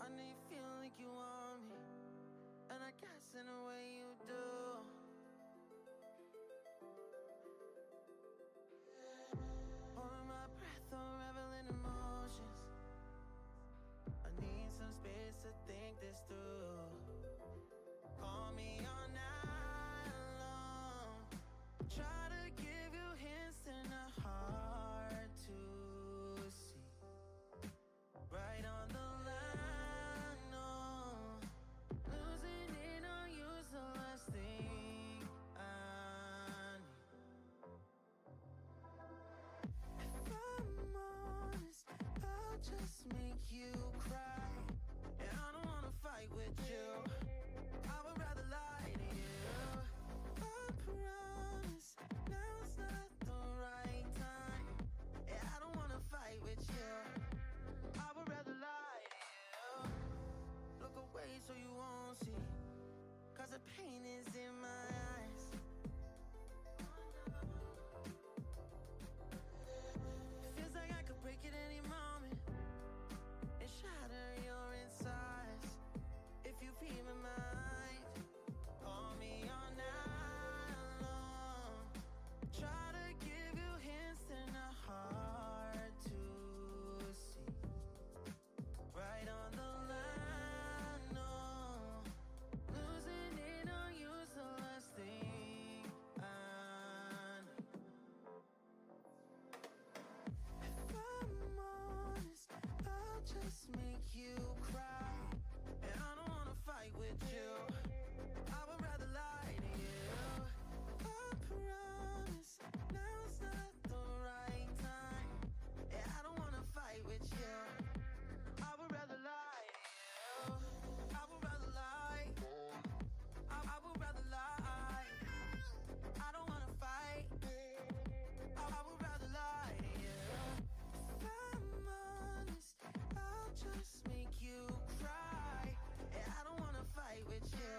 I know you feel like you want me, and I guess in a way you do. Holding my breath, unraveling emotions. I need some space to think this through. Call me all night long. Try to give you hints and a hard to see. Right on the line, no. Losing it on you's the last thing I need. If I'm honest, I'll just make you cry. And I don't wanna fight with you. I would rather lie to you. I promise now's not the right time. Yeah, I don't wanna fight with you. I would rather lie to you. Look away so you won't see, 'cause the pain is in my eyes. Feels like I could break at any moment and shatter your insides. If you be my mind, call me all night long. Try to give you hints and a hard to see. Right on the line, no. Losing it on you's the last thing I need. If I'm honest, I'll just make you cry. And I don't wanna fight with you. I would rather lie to you. I promise now's not the right time. Yeah, I don't wanna fight with you. I would rather lie to you. I would rather lie. I would rather lie. I don't wanna fight. I would rather lie to you. If I'm honest, I'll just make you cry. Yeah, I don't wanna fight with you.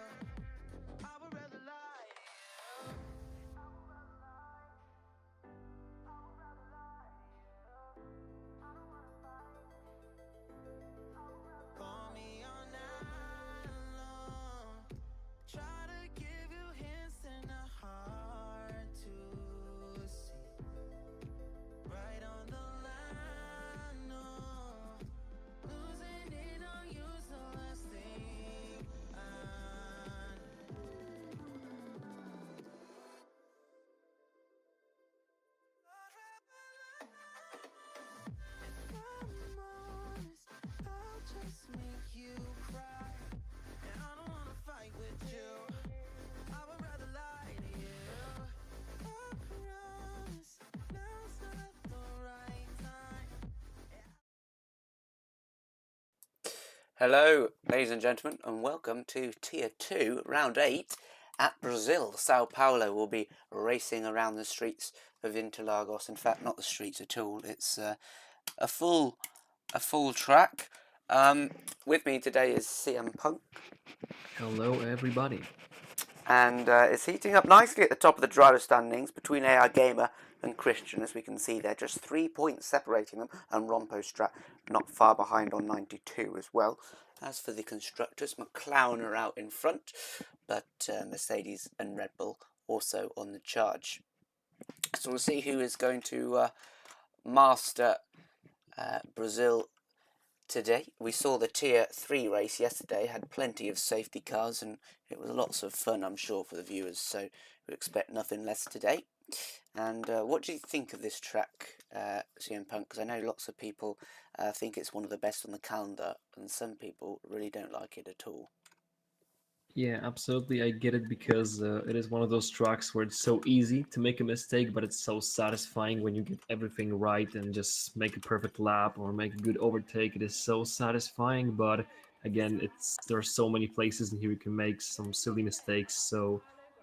I would rather lie to you. Call me all night long. Try to give you hints and a hard to see. Right on the line, no. Losing it on you's the last thing I need. If I'm honest, I'll just make you cry. And I don't wanna fight with you. I would rather lie to you. I promise now's not the right time. Hello, ladies and gentlemen, and welcome to Tier 2, Round 8 at Brazil. Sao Paulo will be racing around the streets of Interlagos. In fact, not the streets at all. It's a full track. With me today is CM Punk. Hello, everybody. And it's heating up nicely at the top of the driver standings between AI Gamer and Christian. As we can see, they're just 3 points separating them, and Rompo Strat not far behind on 92 as well. As for the constructors, McLaren are out in front, but Mercedes and Red Bull also on the charge. So we'll see who is going to master Brazil today. We saw the Tier 3 race yesterday, had plenty of safety cars, and it was lots of fun, I'm sure, for the viewers, so we expect nothing less today. And what do you think of this track, CM Punk? Because I know lots of people think it's one of the best on the calendar, and some people really don't like it at all. Yeah, absolutely. I get it because it is one of those tracks where it's so easy to make a mistake, but it's so satisfying when you get everything right and just make a perfect lap or make a good overtake. It is so satisfying, but again, there are so many places in here you can make some silly mistakes. So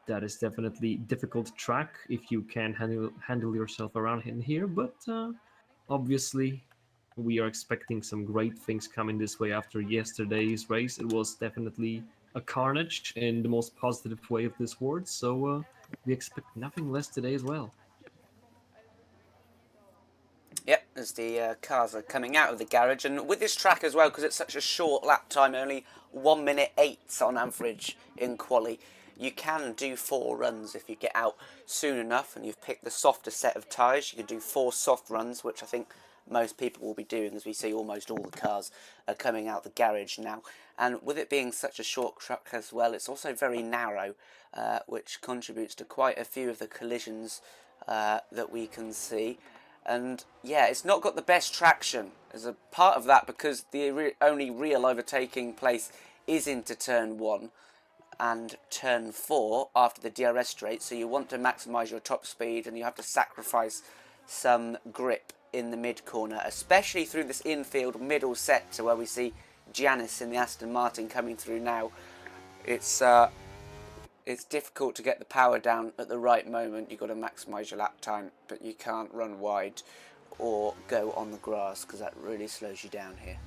that is definitely difficult track if you can handle yourself around in here. But obviously, we are expecting some great things coming this way after yesterday's race. It was definitely a carnage in the most positive way of this word, so we expect nothing less today as well. Yep, as the cars are coming out of the garage. And with this track as well, because it's such a short lap time, only 1 minute 8 on average in quali, you can do 4 runs if you get out soon enough and you've picked the softer set of tyres. You can do 4 soft runs, which I think most people will be doing, as we see almost all the cars are coming out the garage now. And with it being such a short track as well, it's also very narrow, which contributes to quite a few of the collisions that we can see. And yeah, it's not got the best traction as a part of that, because the only real overtaking place is into turn 1 and turn 4 after the DRS straight, so you want to maximise your top speed and you have to sacrifice some grip in the mid corner, especially through this infield middle sector where we see Janice in the Aston Martin coming through now. It's difficult to get the power down at the right moment. You've got to maximise your lap time, but you can't run wide or go on the grass because that really slows you down here.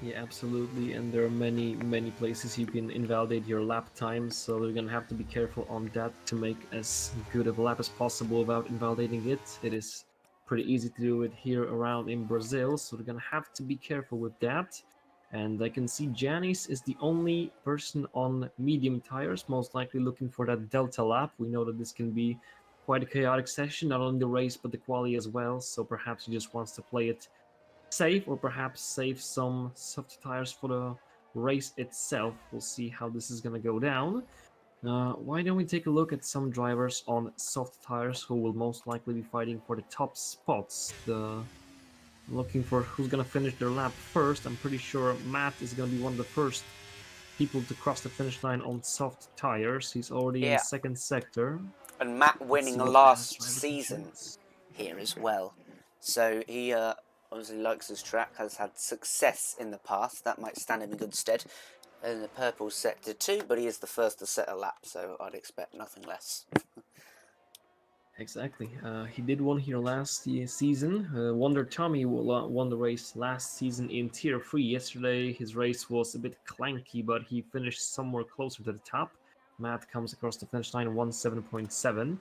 Yeah, absolutely, and there are many places you can invalidate your lap time, so you're gonna have to be careful on that to make as good of a lap as possible without invalidating it. It is pretty easy to do it here around in Brazil, so we're gonna have to be careful with that. And I can see Janice is the only person on medium tires, most likely looking for that delta lap. We know that this can be quite a chaotic session, not only the race but the quali as well, so perhaps he just wants to play it safe, or perhaps save some soft tires for the race itself. We'll see how this is going to go down. Why don't we take a look at some drivers on soft tires who will most likely be fighting for the top spots. Looking for who's going to finish their lap first. I'm pretty sure Matt is going to be one of the first people to cross the finish line on soft tires. He's already in the second sector. And Matt winning last season here as well. So he obviously likes his track, has had success in the past. That might stand him in good stead in the purple sector too, but he is the first to set a lap, so I'd expect nothing less. Exactly. He did one here last season. Wonder Tommy won the race last season in Tier 3. Yesterday his race was a bit clanky, but he finished somewhere closer to the top. Matt comes across the finish line 1:7.7.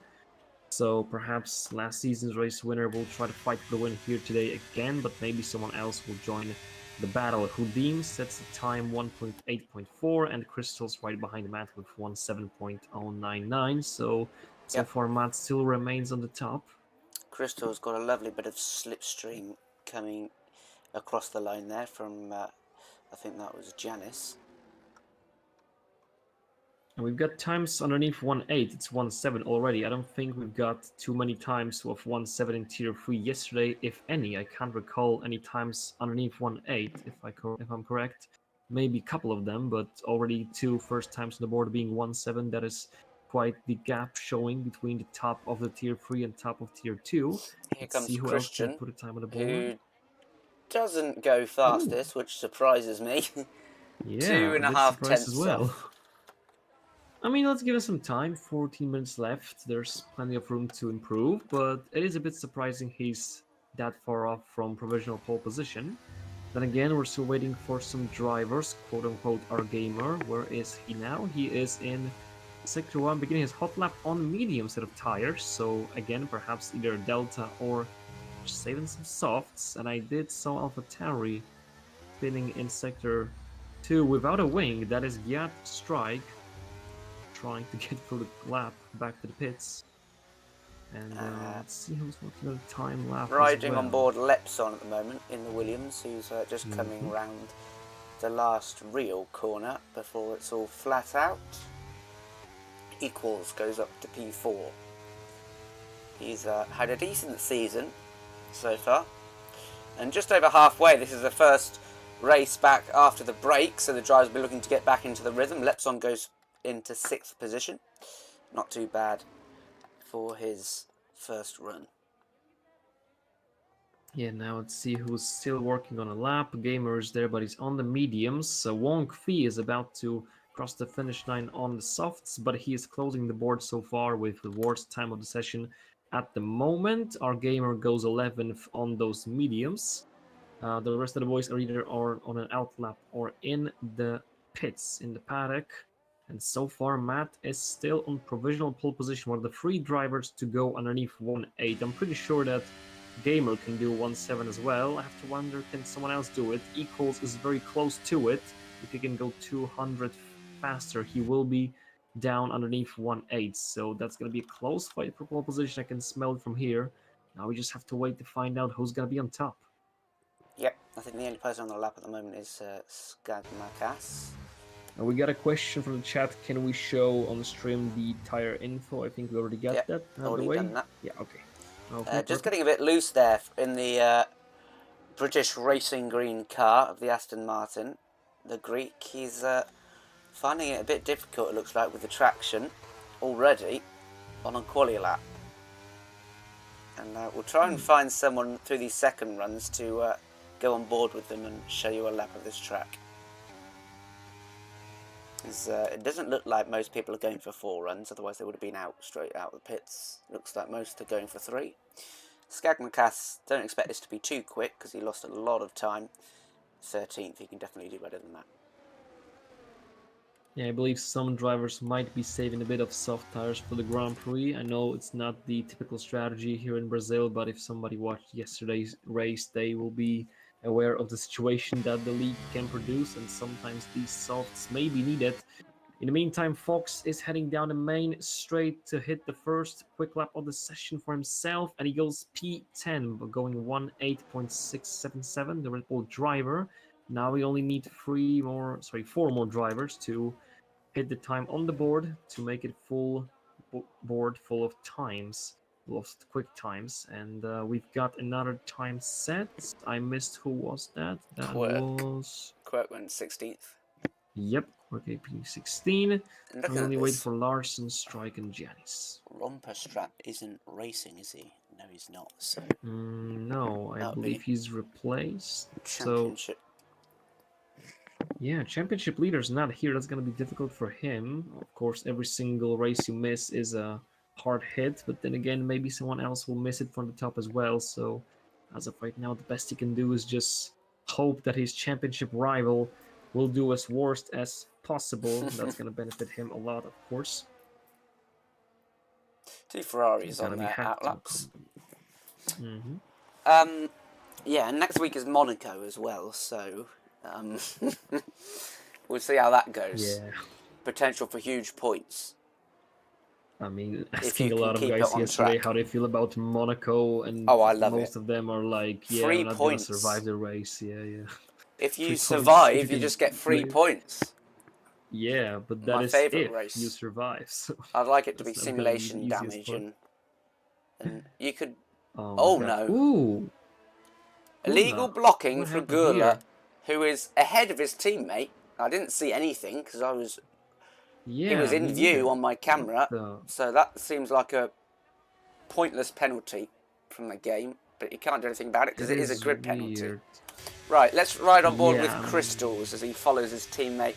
So perhaps last season's race winner will try to fight for the win here today again, but maybe someone else will join the battle. Hudim sets the time 1.8.4, and Crystal's right behind Matt with 1:7.099. So far Matt still remains on the top. Crystal's got a lovely bit of slipstream coming across the line there from, I think that was Janice. And we've got times underneath 1.8. It's 1.7 already. I don't think we've got too many times of 1.7 in Tier 3 yesterday, if any. I can't recall any times underneath 1.8, if I'm correct. Maybe a couple of them, but already 2 first times on the board being 1.7. That is quite the gap showing between the top of the Tier 3 and top of Tier 2. Here comes see who Christian, else can put a time on the board. Who doesn't go fastest, which surprises me. Yeah, 2.5 tenths as well. off. I mean, let's give it some time. 14 minutes left. There's plenty of room to improve, but it is a bit surprising he's that far off from provisional pole position. Then again, we're still waiting for some drivers, quote-unquote, our gamer. Where is he now? He is in Sector 1, beginning his hot lap on medium set of tires. So again, perhaps either Delta or saving some softs. And I did saw AlphaTauri spinning in Sector 2 without a wing. That is Gyat Strike, trying to get through the lap back to the pits. And let's see who's looking at the time lap. Riding on board Lepson at the moment in the Williams, who's just coming round the last real corner before it's all flat out. Equals goes up to P4. He's had a decent season so far. And just over halfway, this is the first race back after the break, so the drivers will be looking to get back into the rhythm. Lepson goes into 6th position. Not too bad for his first run. Yeah, now let's see who's still working on a lap. Gamer is there, but he's on the mediums. So Wong Fei is about to cross the finish line on the softs, but he is closing the board so far with the worst time of the session at the moment. Our gamer goes 11th on those mediums. The rest of the boys are either on an out lap or in the pits, in the paddock. And so far, Matt is still on provisional pole position, one of the 3 drivers to go underneath 1.8. I'm pretty sure that Gamer can do 1.7 as well. I have to wonder, can someone else do it? Equals is very close to it. If he can go 200 faster, he will be down underneath 1.8. So that's going to be a close fight for pole position. I can smell it from here. Now we just have to wait to find out who's going to be on top. Yep, I think the only person on the lap at the moment is Skagmakas. We got a question from the chat. Can we show on the stream the tire info? I think we already got that out of the Already way. done that. Yeah, okay. Just getting a bit loose there in the British racing green car of the Aston Martin. The Greek, he's finding it a bit difficult, it looks like, with the traction already on a quali lap. And we'll try and find someone through these second runs to go on board with them and show you a lap of this track. It doesn't look like most people are going for 4 runs, otherwise they would have been out straight out of the pits. Looks like most are going for 3. Skagmakas, don't expect this to be too quick because he lost a lot of time. 13th, he can definitely do better than that. Yeah, I believe some drivers might be saving a bit of soft tires for the Grand Prix. I know it's not the typical strategy here in Brazil, but if somebody watched yesterday's race, they will be aware of the situation that the league can produce, and sometimes these softs may be needed. In the meantime, Fox is heading down the main straight to hit the first quick lap of the session for himself, and he goes P10, going 1:8.677, the Red Bull driver. Now we only need 4 more drivers to hit the time on the board to make it full board full of times. Lost quick times, and we've got another time set. I missed, who was that? That was Quirk went 16th. Yep, Quirk AP16. And We only wait for Larson, Strike, and Janis. Romperstrat isn't racing, is he? No, he's not. So no, I believe he's replaced. Championship. Yeah, championship leader's not here. That's gonna be difficult for him. Of course, every single race you miss is a hard hit, but then again, maybe someone else will miss it from the top as well. So as of right now, the best he can do is just hope that his championship rival will do as worst as possible. That's going to benefit him a lot, of course. 2 Ferraris on their outlaps. Mm-hmm. Yeah, and next week is Monaco as well, so we'll see how that goes. Yeah. Potential for huge points. I mean, asking a lot of guys yesterday how they feel about Monaco, and I love most of them are like, yeah, 3 we're not points. Gonna survive the race. Yeah. If you survive, you just get 3 points. Yeah, but that is if race. You survive. So I'd like it to be simulation damage, and you could... Oh no. Ooh. Illegal blocking for Gula, who is ahead of his teammate. I didn't see anything because I was... Yeah, he was in view on my camera, so that seems like a pointless penalty from the game, but you can't do anything about it because it is a grid penalty. Right, let's ride on board with Crystals as he follows his teammate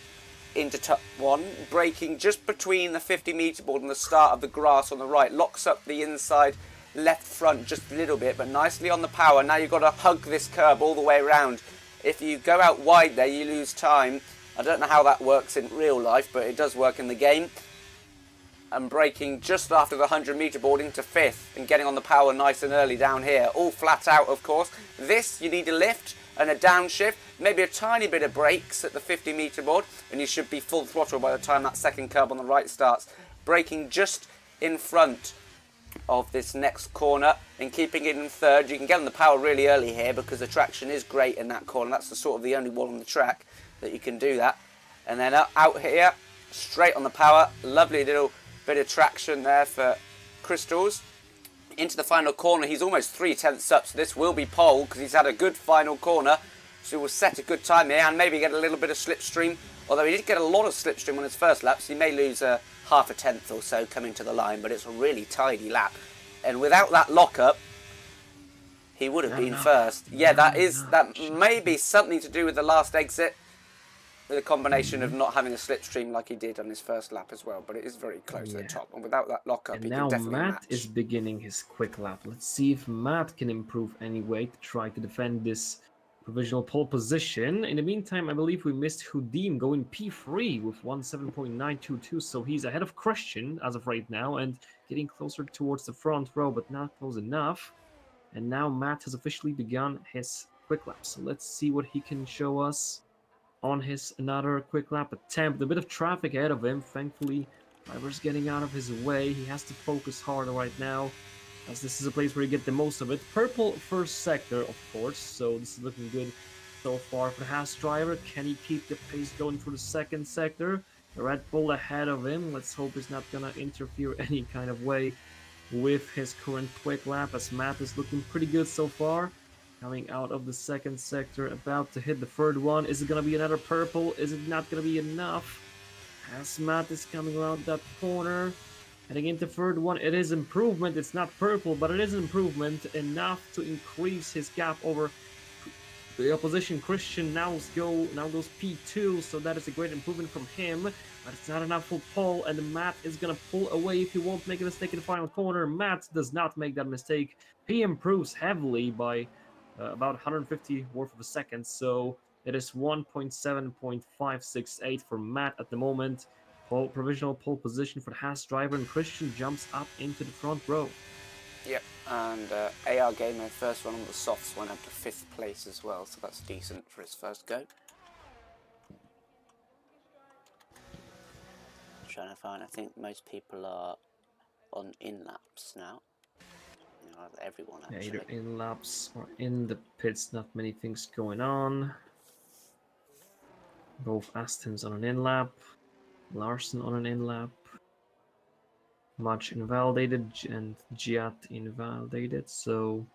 into top 1, braking just between the 50-metre board and the start of the grass on the right, locks up the inside left front just a little bit, but nicely on the power. Now you've got to hug this curb all the way around. If you go out wide there, you lose time. I don't know how that works in real life, but it does work in the game. And braking just after the 100-metre board into 5th and getting on the power nice and early down here. All flat out, of course. This, you need a lift and a downshift, maybe a tiny bit of brakes at the 50-metre board, and you should be full throttle by the time that second curb on the right starts. Braking just in front of this next corner and keeping it in 3rd. You can get on the power really early here because the traction is great in that corner. That's the only one on the track that you can do that. And then out here, straight on the power, lovely little bit of traction there for Crystals. Into the final corner, he's almost 3/10 up, so this will be pole because he's had a good final corner. So he will set a good time here and maybe get a little bit of slipstream. Although he did get a lot of slipstream on his first lap, so he may lose half a tenth or so coming to the line, but it's a really tidy lap. And without that lockup, he would have been first. Yeah, that may be something to do with the last exit, with a combination of not having a slipstream like he did on his first lap as well, but it is very close to the top. And without that lockup, he can definitely Matt match. is beginning his quick lap. Let's see if Matt can improve any way to try to defend this provisional pole position. In the meantime, I believe we missed Houdim going P3 with 17.922, so he's ahead of Christian as of right now and getting closer towards the front row, but not close enough. And now Matt has officially begun his quick lap. So let's see what he can show us on his another quick lap attempt. A bit of traffic ahead of him. Thankfully, driver's getting out of his way. He has to focus hard right now, as this is a place where you get the most of it. Purple first sector, of course, so this is looking good so far for the Haas driver. Can he keep the pace going for the second sector? The Red Bull ahead of him. Let's hope he's not gonna interfere any kind of way with his current quick lap, as Matt is looking pretty good so far. Coming out of the second sector, about to hit the third one. Is it gonna be another purple? Is it not gonna be enough? As Matt is coming around that corner, heading into third one, it is improvement. It's not purple, but it is improvement enough to increase his gap over the opposition. Christian now goes P2, so that is a great improvement from him, but it's not enough for Paul, and Matt is gonna pull away if he won't make a mistake in the final corner. Matt does not make that mistake. He improves heavily by about 150 worth of a second, so it is 1.7.568 for Matt at the moment. Provisional pole position for the Haas driver, and Christian jumps up into the front row. Yep, and AR Gamer, first one on the softs, went up to 5th place as well, so that's decent for his first go. I'm trying to find, I think most people are on in-laps now. You know, everyone actually. Yeah, either in-laps or in the pits, not many things going on. Both Aston's on an in-lap, Larson on an in-lap. Much invalidated and Giat invalidated, so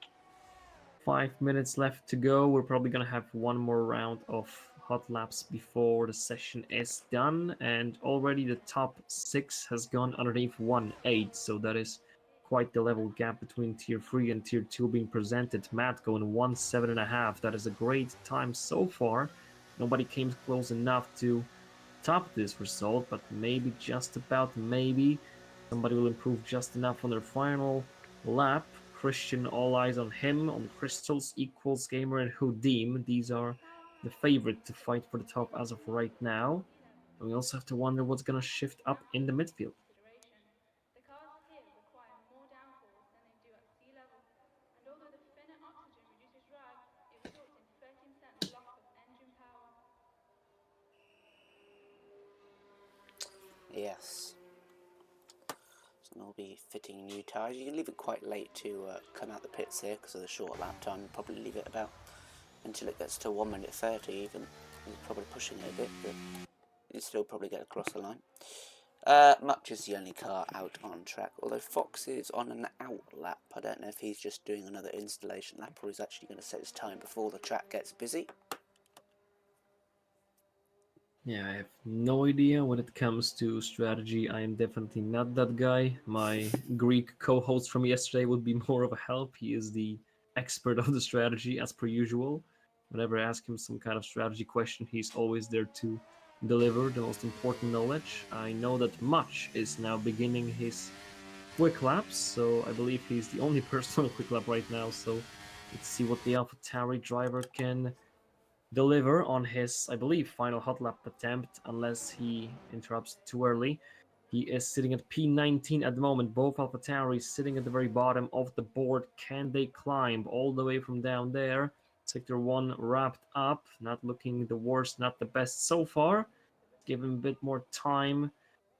5 minutes left to go. We're probably gonna have one more round of hot laps before the session is done, and already the top 6 has gone underneath 1.8, so that is quite the level gap between tier 3 and tier 2 being presented. Matt going 1.7.5. That is a great time so far. Nobody came close enough to top this result, but maybe, just about maybe, somebody will improve just enough on their final lap. Christian, all eyes on him, on Crystals, Equals, Gamer, and Houdim. These are the favorite to fight for the top as of right now. And we also have to wonder what's going to shift up in the midfield. The cars here require more downforce than they do at sea level, and although the thinner oxygen reduces drag, it results in 13% loss of engine power. Yes. So they'll be fitting new tyres. You can leave it quite late to come out the pits here because of the short lap time. Probably leave it about until it gets to 1 minute 30 even. You're probably pushing it a bit, but you still probably get across the line. Much is the only car out on track, although Fox is on an out lap. I don't know if he's just doing another installation lap or he's actually going to set his time before the track gets busy. Yeah, I have no idea when it comes to strategy. I am definitely not that guy. My Greek co-host from yesterday would be more of a help. He is the expert of the strategy, as per usual. Whenever I ask him some kind of strategy question, he's always there to deliver the most important knowledge. I know that Much is now beginning his quick laps, so I believe he's the only person on a quick lap right now. So let's see what the AlphaTauri driver can deliver on his, I believe, final hot lap attempt, unless he interrupts too early. He is sitting at P19 at the moment. Both AlphaTauri sitting at the very bottom of the board. Can they climb all the way from down there? Sector 1 wrapped up. Not looking the worst, not the best so far. Give him a bit more time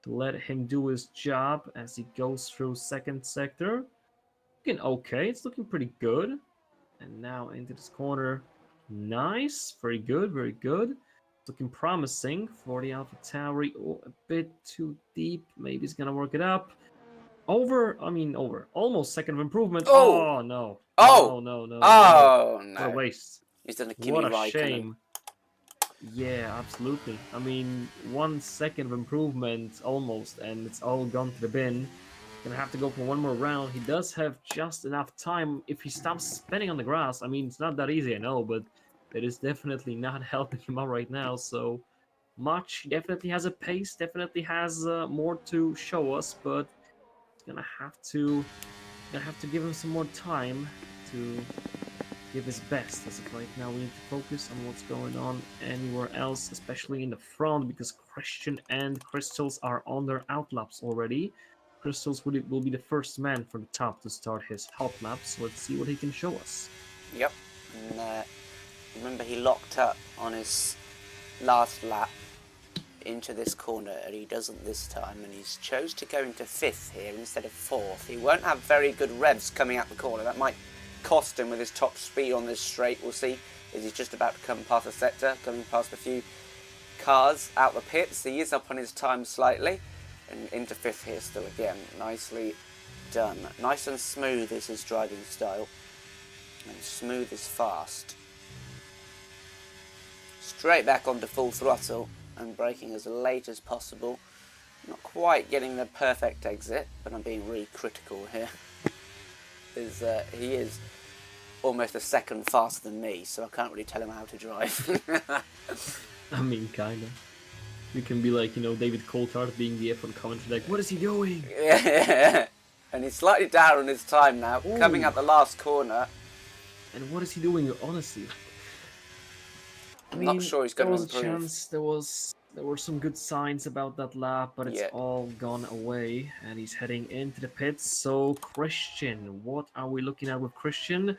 to let him do his job as he goes through second sector. Looking okay. It's looking pretty good. And now into this corner. Nice, very good, very good. Looking promising for the AlphaTauri. Oh, a bit too deep. Maybe he's gonna work it up. Over. Almost second of improvement. Oh no. Oh! No. Oh no. What a waste. He's done a Kimi What a Raikkonen. shame. Yeah, absolutely. 1 second of improvement almost, and it's all gone to the bin. Gonna have to go for one more round. He does have just enough time if he stops spinning on the grass. It's not that easy, I know, but it is definitely not helping him out right now. So Much definitely has a pace, definitely has more to show us, but gonna have to give him some more time to give his best. As of right now, we need to focus on what's going on anywhere else, especially in the front, because Christian and Crystals are on their outlaps already. Crystals will be the first man from the top to start his hot lap, so let's see what he can show us. Yep, and remember he locked up on his last lap into this corner, and he doesn't this time, and he's chose to go into 5th here instead of 4th. He won't have very good revs coming out the corner. That might cost him with his top speed on this straight. We'll see, as he's just about to come past the sector, coming past a few cars out the pits. He is up on his time slightly, and into 5th here still again. Nicely done. Nice and smooth is his driving style, and smooth is fast. Straight back onto full throttle and braking as late as possible. Not quite getting the perfect exit, but I'm being really critical here. He is almost a second faster than me, so I can't really tell him how to drive. I mean, kinda. You can be like, you know, David Coulthard being the F1 commentary, like, what is he doing? Yeah, and he's slightly down on his time now, Ooh. coming up the last corner. And what is he doing, honestly? I mean, Not sure he's going to there was improve. a chance, there were some good signs about that lap, but it's all gone away, and he's heading into the pits. So, Christian, what are we looking at with Christian?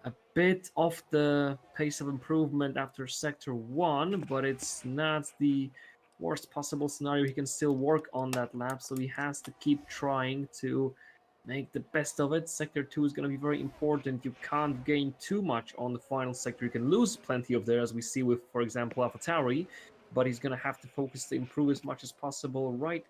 A bit off the pace of improvement after Sector 1, but it's not the worst possible scenario. He can still work on that lap, so he has to keep trying to make the best of it. Sector 2 is going to be very important. You can't gain too much on the final sector. You can lose plenty of there, as we see with, for example, AlphaTauri, but he's going to have to focus to improve as much as possible right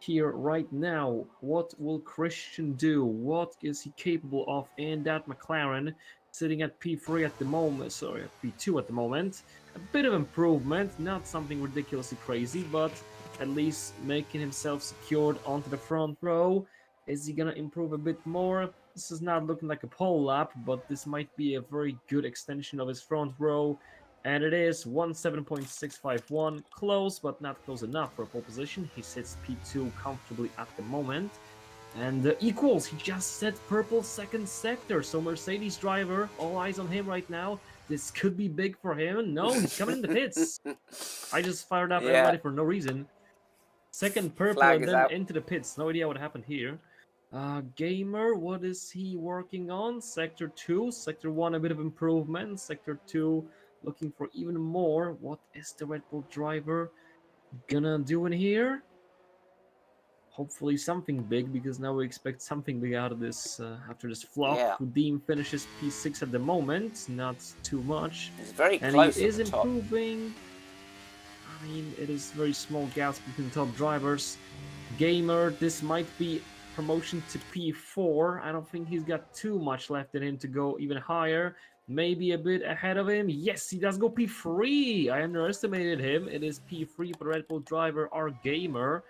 here, right now. What will Christian do? What is he capable of in that McLaren? Sitting at P3 at the moment, sorry, at P2 at the moment. A bit of improvement, not something ridiculously crazy, but at least making himself secured onto the front row. Is he gonna improve a bit more? This is not looking like a pole lap, but this might be a very good extension of his front row. And it is 17.651, close, but not close enough for a pole position. He sits P2 comfortably at the moment. And equals, he just set purple second sector. So Mercedes driver, all eyes on him right now. This could be big for him. No, he's coming in the pits. I just fired up everybody for no reason. Second purple Flag and is then out. into the pits. No idea what happened here. Gamer, what is he working on? Sector 2, Sector 1 a bit of improvement. Sector 2 looking for even more. What is the Red Bull driver gonna do in here? Hopefully something big, because now we expect something big out of this after this flop. Yeah. Hudim finishes P6 at the moment, not too much. He's very And close he at is the top. improving. I mean, it is very small gaps between top drivers. Gamer, this might be promotion to P4. I don't think he's got too much left in him to go even higher. Maybe a bit ahead of him. Yes, he does go P3. I underestimated him. It is P3 for the Red Bull driver, our Gamer.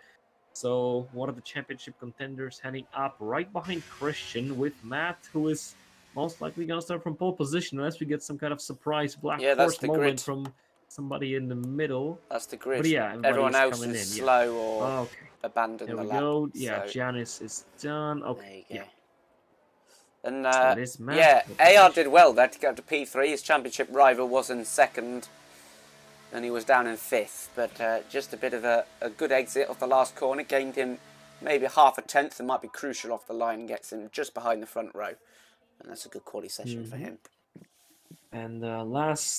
So one of the championship contenders heading up right behind Christian, with Matt, who is most likely going to start from pole position unless we get some kind of surprise black Yeah, that's force the moment grid. from somebody in the middle. That's the grid. But yeah, Everyone else coming is in, slow or Okay, abandoned there the we lap. go. Yeah, so Giannis is done. Okay, there you yeah. go. And So it is Matt. yeah, Pole AR position. did well there to go to P3. His championship rival was in 2nd, and he was down in 5th. But just a bit of a good exit off the last corner. Gained him maybe half a tenth, and might be crucial off the line, and gets him just behind the front row. And that's a good quality session for him. And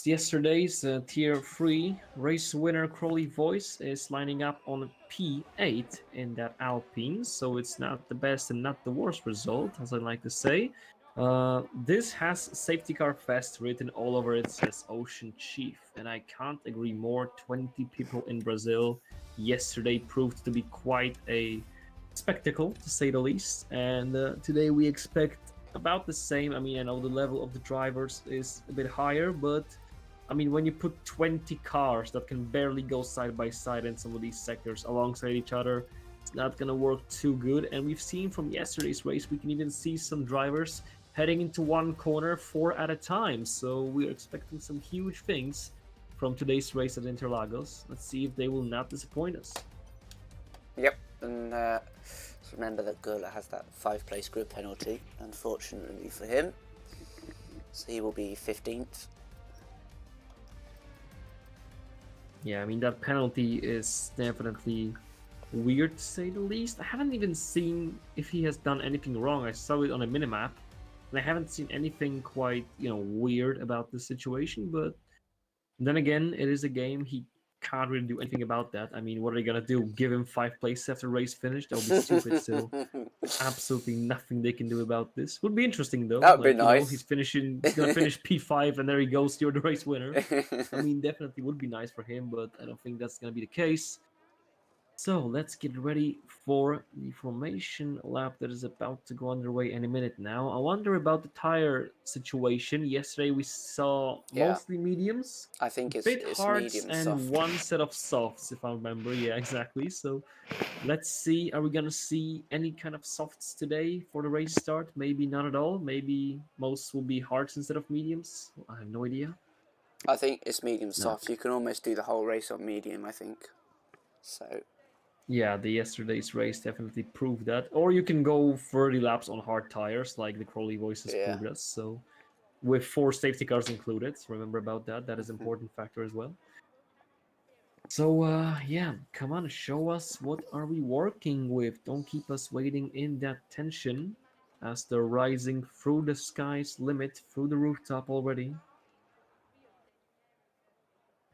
yesterday's Tier 3 race winner Crowley Voice is lining up on P8 in that Alpine, so it's not the best and not the worst result, as I like to say. This has Safety Car Fest written all over it, says Ocean Chief, and I can't agree more. 20 people in Brazil yesterday proved to be quite a spectacle, to say the least, and today we expect about the same. I mean, I know the level of the drivers is a bit higher, but I mean, when you put 20 cars that can barely go side by side in some of these sectors alongside each other, it's not gonna work too good. And we've seen from yesterday's race, we can even see some drivers heading into one corner 4 at a time. So we're expecting some huge things from today's race at Interlagos. Let's see if they will not disappoint us. Yep, and remember that Gurla has that 5-place grid penalty, unfortunately for him. So he will be 15th. Yeah, I mean, that penalty is definitely weird to say the least. I haven't even seen if he has done anything wrong. I saw it on a minimap, and I haven't seen anything quite, weird about the situation. But then again, it is a game. He can't really do anything about that. I mean, what are they gonna do? Give him 5 places after race finish? That would be stupid. So absolutely nothing they can do about this. Would be interesting though. That would be nice. He's gonna finish P5, and there he goes. You're the race winner. I mean, definitely would be nice for him, but I don't think that's gonna be the case. So let's get ready for the formation lap that is about to go underway any minute now. I wonder about the tire situation. Yesterday we saw mostly mediums, I think it's hards, medium and soft. one set of softs, if I remember. Yeah, exactly. So let's see. Are we gonna see any kind of softs today for the race start? Maybe not at all. Maybe most will be hards instead of mediums. I have no idea. I think it's medium soft. You can almost do the whole race on medium, I think. So. Yeah, the yesterday's race definitely proved that. Or you can go 30 laps on hard tires, like the Crowley Voices proved us. So, with 4 safety cars included, remember about that. That is an important factor as well. So, yeah, come on, show us what are we working with. Don't keep us waiting in that tension as they're rising through the sky's limit, through the rooftop already.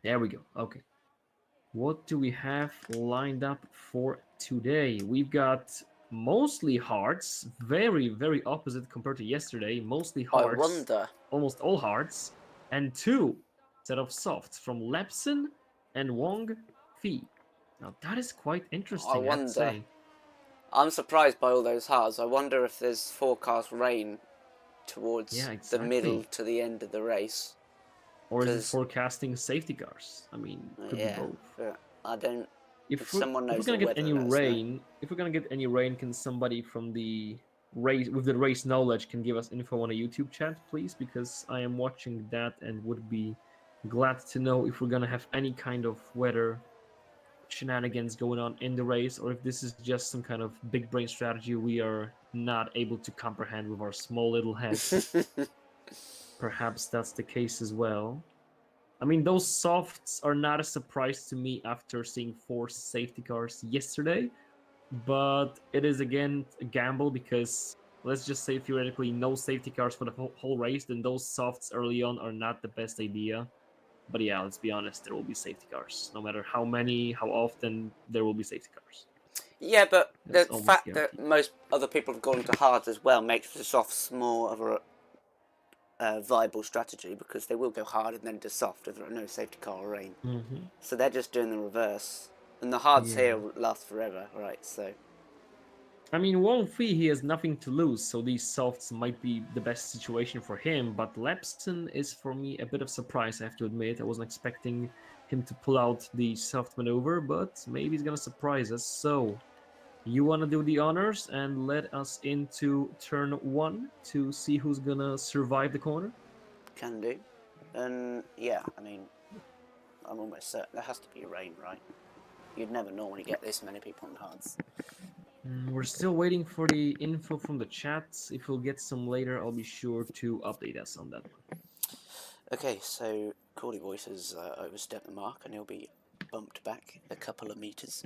There we go. Okay. What do we have lined up for today? We've got mostly hards, very, very opposite compared to yesterday. Mostly hards, I wonder. Almost all hards, and 2 set of softs from Lepson and Wong Fi. Now that is quite interesting, I have to say. I'm surprised by all those hards. I wonder if there's forecast rain towards the middle to the end of the race. Or is it forecasting safety cars? I mean, could be both. But I don't. If someone knows if we're gonna get any rain, can somebody from the race with the race knowledge can give us info on a YouTube chat, please? Because I am watching that and would be glad to know if we're gonna have any kind of weather shenanigans going on in the race, or if this is just some kind of big brain strategy we are not able to comprehend with our small little heads. Perhaps that's the case as well. I mean, those softs are not a surprise to me after seeing 4 safety cars yesterday, but it is again a gamble because let's just say theoretically no safety cars for the whole race, then those softs early on are not the best idea. But yeah, let's be honest, there will be safety cars. No matter how many, how often, there will be safety cars. Yeah, but the fact that most other people have gone to hards as well makes the softs more of a viable strategy, because they will go hard and then to soft if there are no safety car or rain. So they're just doing the reverse, and the hards here last forever, right? So I mean, Wong Fi, he has nothing to lose, so these softs might be the best situation for him, but Lepson is for me a bit of surprise, I have to admit. I wasn't expecting him to pull out the soft maneuver, but maybe he's gonna surprise us. So you want to do the honors and let us into turn 1 to see who's gonna survive the corner? Can do. And yeah, I mean, I'm almost certain there has to be rain, right? You'd never normally get this many people on hards. We're still waiting for the info from the chats. If we'll get some later, I'll be sure to update us on that one. Okay, so Cordy Voice has overstepped the mark and he'll be bumped back a couple of meters.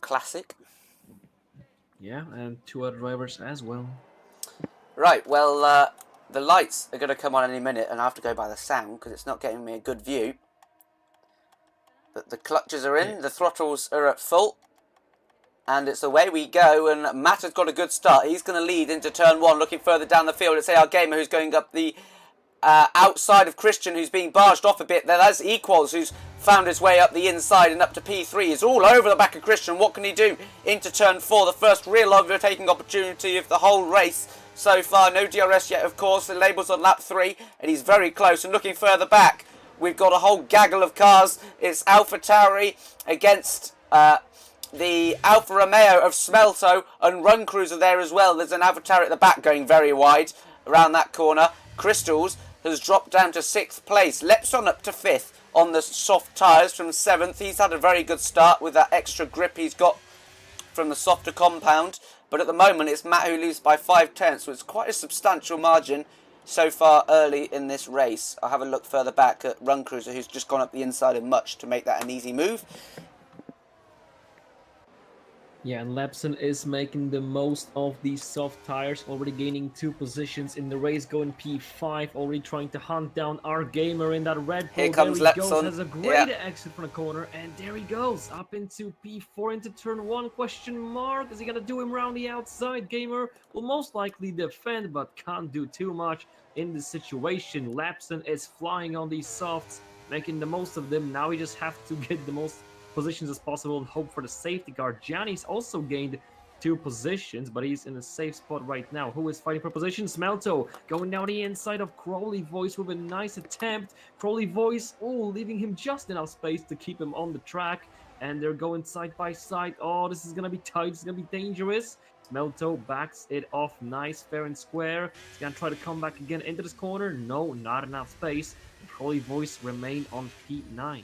Classic. Yeah, and 2 other drivers as well. Right, well, the lights are going to come on any minute and I have to go by the sound because it's not getting me a good view. But the clutches are in, the throttles are at full. And it's away we go, and Matt has got a good start. He's going to lead into turn 1, looking further down the field. It's AR Gamer who's going up the outside of Christian, who's being barged off a bit. There's Equals, who's found his way up the inside and up to P3. He's all over the back of Christian. What can he do into turn 4? The first real overtaking opportunity of the whole race so far. No DRS yet, of course. The label's on lap 3, and he's very close. And looking further back, we've got a whole gaggle of cars. It's AlphaTauri against the Alfa Romeo of Smelto, and Run Cruiser there as well. There's an AlphaTauri at the back going very wide around that corner. Crystals has dropped down to 6th place. Lepson up to 5th on the soft tyres from 7th. He's had a very good start with that extra grip he's got from the softer compound. But at the moment, it's Matt who leads by 5/10, so it's quite a substantial margin so far early in this race. I'll have a look further back at Run Cruiser, who's just gone up the inside of Much to make that an easy move. Yeah, and Lepson is making the most of these soft tires, already gaining 2 positions in the race, going P5, already trying to hunt down our gamer in that Red Here Bull. comes There he goes, Lepson. has a Yeah. great exit from the corner, and there he goes, up into P4, into turn 1, question mark. Is he gonna do him around the outside? Gamer will most likely defend, but can't do too much in this situation. Lepson is flying on these softs, making the most of them. Now we just have to get the most positions as possible and hope for the safety car. Gianni's also gained 2 positions, but he's in a safe spot right now. Who is fighting for position? Smelto going down the inside of Crowley Voice with a nice attempt. Crowley Voice, oh, leaving him just enough space to keep him on the track. And they're going side by side. Oh, this is going to be tight. It's going to be dangerous. Smelto backs it off nice, fair and square. He's going to try to come back again into this corner. No, not enough space. And Crowley Voice remain on P9.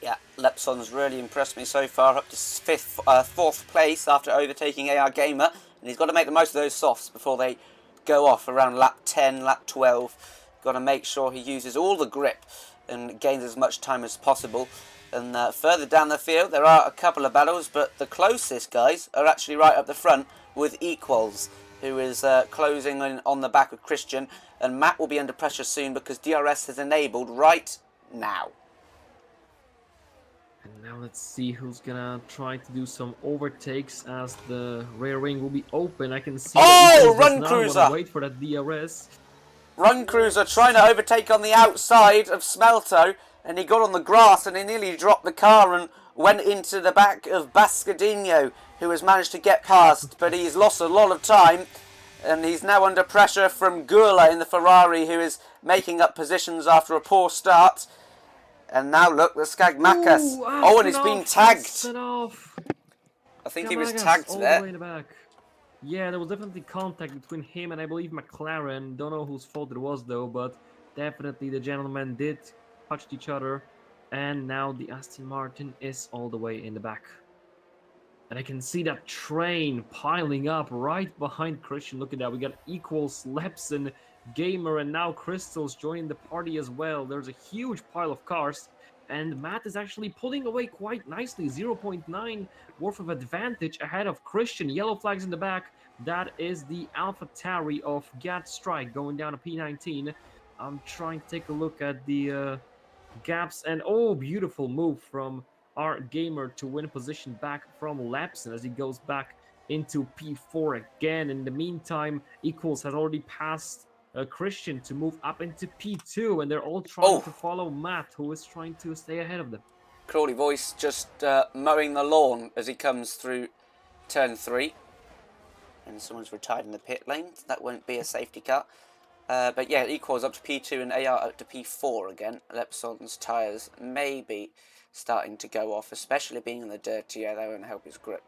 Yeah, Lepson's really impressed me so far, up to fourth place after overtaking AR Gamer, and he's got to make the most of those softs before they go off around lap 10, lap 12. Got to make sure he uses all the grip and gains as much time as possible. And further down the field, there are a couple of battles, but the closest guys are actually right up the front with Equals, who is closing on the back of Christian, and Matt will be under pressure soon because DRS is enabled right now. And now let's see who's gonna try to do some overtakes as the rear wing will be open. I can see Oh, that Run does Cruiser! not want to wait for that DRS. Run Cruiser trying to overtake on the outside of Smelto, and he got on the grass and he nearly dropped the car and went into the back of Bascadinho, who has managed to get past, but he's lost a lot of time, and he's now under pressure from Gurla in the Ferrari, who is making up positions after a poor start. And now look, the Skagmakas. Oh, and he's been tagged. I think he was tagged there. The way in the back. Yeah, there was definitely contact between him and I believe McLaren. Don't know whose fault it was though, but definitely the gentlemen did touch each other. And now the Aston Martin is all the way in the back. And I can see that train piling up right behind Christian. Look at that. We got Equals, Lepson, Gamer, and now Crystal's joining the party as well. There's a huge pile of cars. And Matt is actually pulling away quite nicely. 0.9 worth of advantage ahead of Christian. Yellow flags in the back. That is the AlphaTauri of Gat Strike going down to P19. I'm trying to take a look at the gaps. And oh, beautiful move from our gamer to win position back from Lepson as he goes back into P4 again. In the meantime, Equals has already passed Christian to move up into P2, and they're all trying to follow Matt, who is trying to stay ahead of them. Crawley Voice just mowing the lawn as he comes through turn 3. And someone's retired in the pit lane. That won't be a safety car. But yeah, Equals up to P2 and AR up to P4 again. Lepson's tyres may be starting to go off, especially being in the dirt. Yeah, that won't help his grip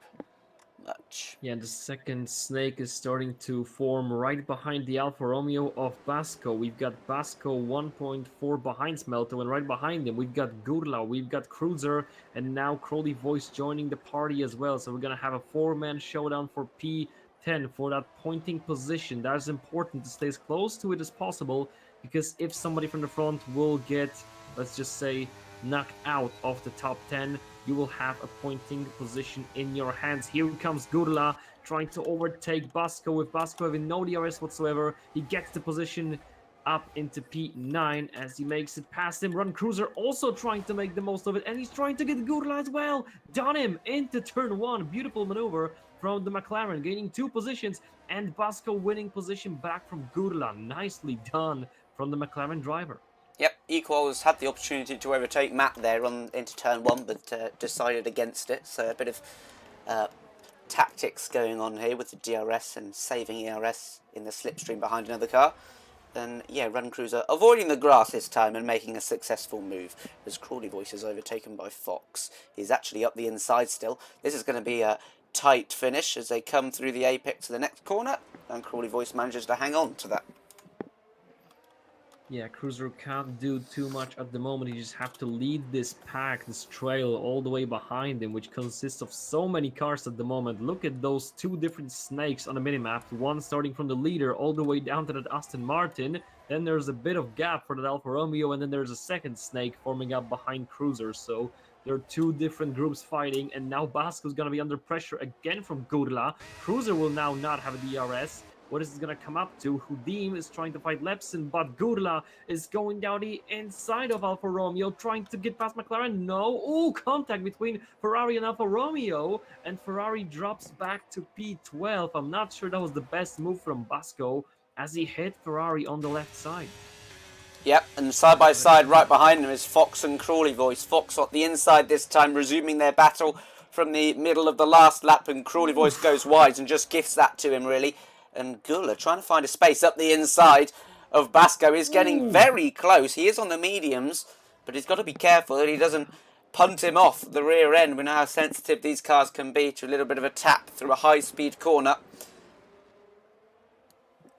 much. Yeah, the second snake is starting to form right behind the Alfa Romeo of Basco. We've got Basco 1.4 behind Smelto, and right behind him we've got Gurla, we've got Cruiser, and now Crowley Voice joining the party as well. So we're gonna have a 4-man showdown for P10 for that pointing position. That is important to stay as close to it as possible, because if somebody from the front will get, let's just say, knocked out of the top 10, you will have a pointing position in your hands. Here comes Gurla trying to overtake Basco, with Basco having no DRS whatsoever. He gets the position up into P9 as he makes it past him. Run Cruiser also trying to make the most of it, and he's trying to get Gurla as well. Done him into turn 1. Beautiful maneuver from the McLaren, gaining 2 positions, and Basco winning position back from Gurla. Nicely done from the McLaren driver. Yep, Equals had the opportunity to overtake Matt there into turn 1, but decided against it. So a bit of tactics going on here with the DRS and saving ERS in the slipstream behind another car. And yeah, Run Cruiser avoiding the grass this time and making a successful move as Crawley Voice is overtaken by Fox. He's actually up the inside still. This is going to be a tight finish as they come through the apex to the next corner, and Crawley Voice manages to hang on to that. Yeah, Cruiser can't do too much at the moment. He just have to lead this pack, this trail, all the way behind him, which consists of so many cars at the moment. Look at those 2 different snakes on the minimap. One starting from the leader all the way down to that Aston Martin. Then there's a bit of gap for that Alfa Romeo, and then there's a second snake forming up behind Cruiser. So There are two different groups fighting, and now Basco's gonna be under pressure again from Gurla. Cruiser will now not have a DRS. What is this gonna come up to? Hudim is trying to fight Lepson, but Gurla is going down the inside of Alfa Romeo, trying to get past McLaren. No, oh, contact between Ferrari and Alfa Romeo, and Ferrari drops back to P12. I'm not sure that was the best move from Basco as he hit Ferrari on the left side. Yep, and side by side, right behind them is Fox and Crawley Voice. Fox on the inside this time, resuming their battle from the middle of the last lap, and Crawley Voice goes wide and just gifts that to him, really. And Gula trying to find a space up the inside of Basco is getting very close. He is on the mediums, but he's got to be careful that he doesn't punt him off the rear end. We know how sensitive these cars can be to a little bit of a tap through a high-speed corner.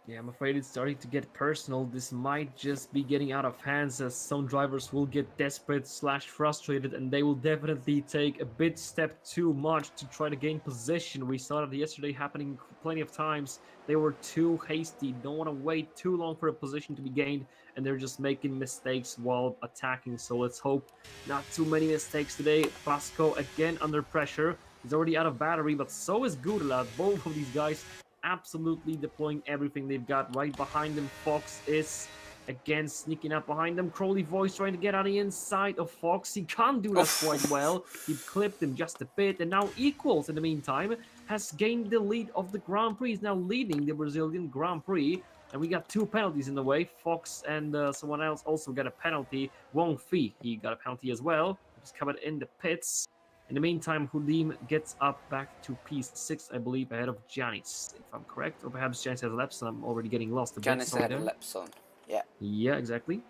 Yeah, I'm afraid it's starting to get personal. This might just be getting out of hands, as some drivers will get desperate / frustrated, and they will definitely take a bit step too much to try to gain position. We saw that yesterday happening plenty of times. They were too hasty, don't want to wait too long for a position to be gained, and they're just making mistakes while attacking. So let's hope not too many mistakes today. Pasco again under pressure. He's already out of battery, but so is Gurla. Both of these guys absolutely deploying everything they've got. Right behind them, Fox is again sneaking up behind them. Crawley Voice trying to get on the inside of Fox. He can't do that quite well. He clipped him just a bit, and now Equals, in the meantime, has gained the lead of the Grand Prix. He's now leading the Brazilian Grand Prix, and we got two penalties in the way. Fox and someone else also got a penalty. Wong Fi, he got a penalty as well. He's covered in the pits. In the meantime, Hudim gets up back to P6, I believe, ahead of Janis, if I'm correct. Or perhaps Janis has Lepson. I'm already getting lost a bit. Janis ahead of Lepson. Yeah. Yeah, exactly.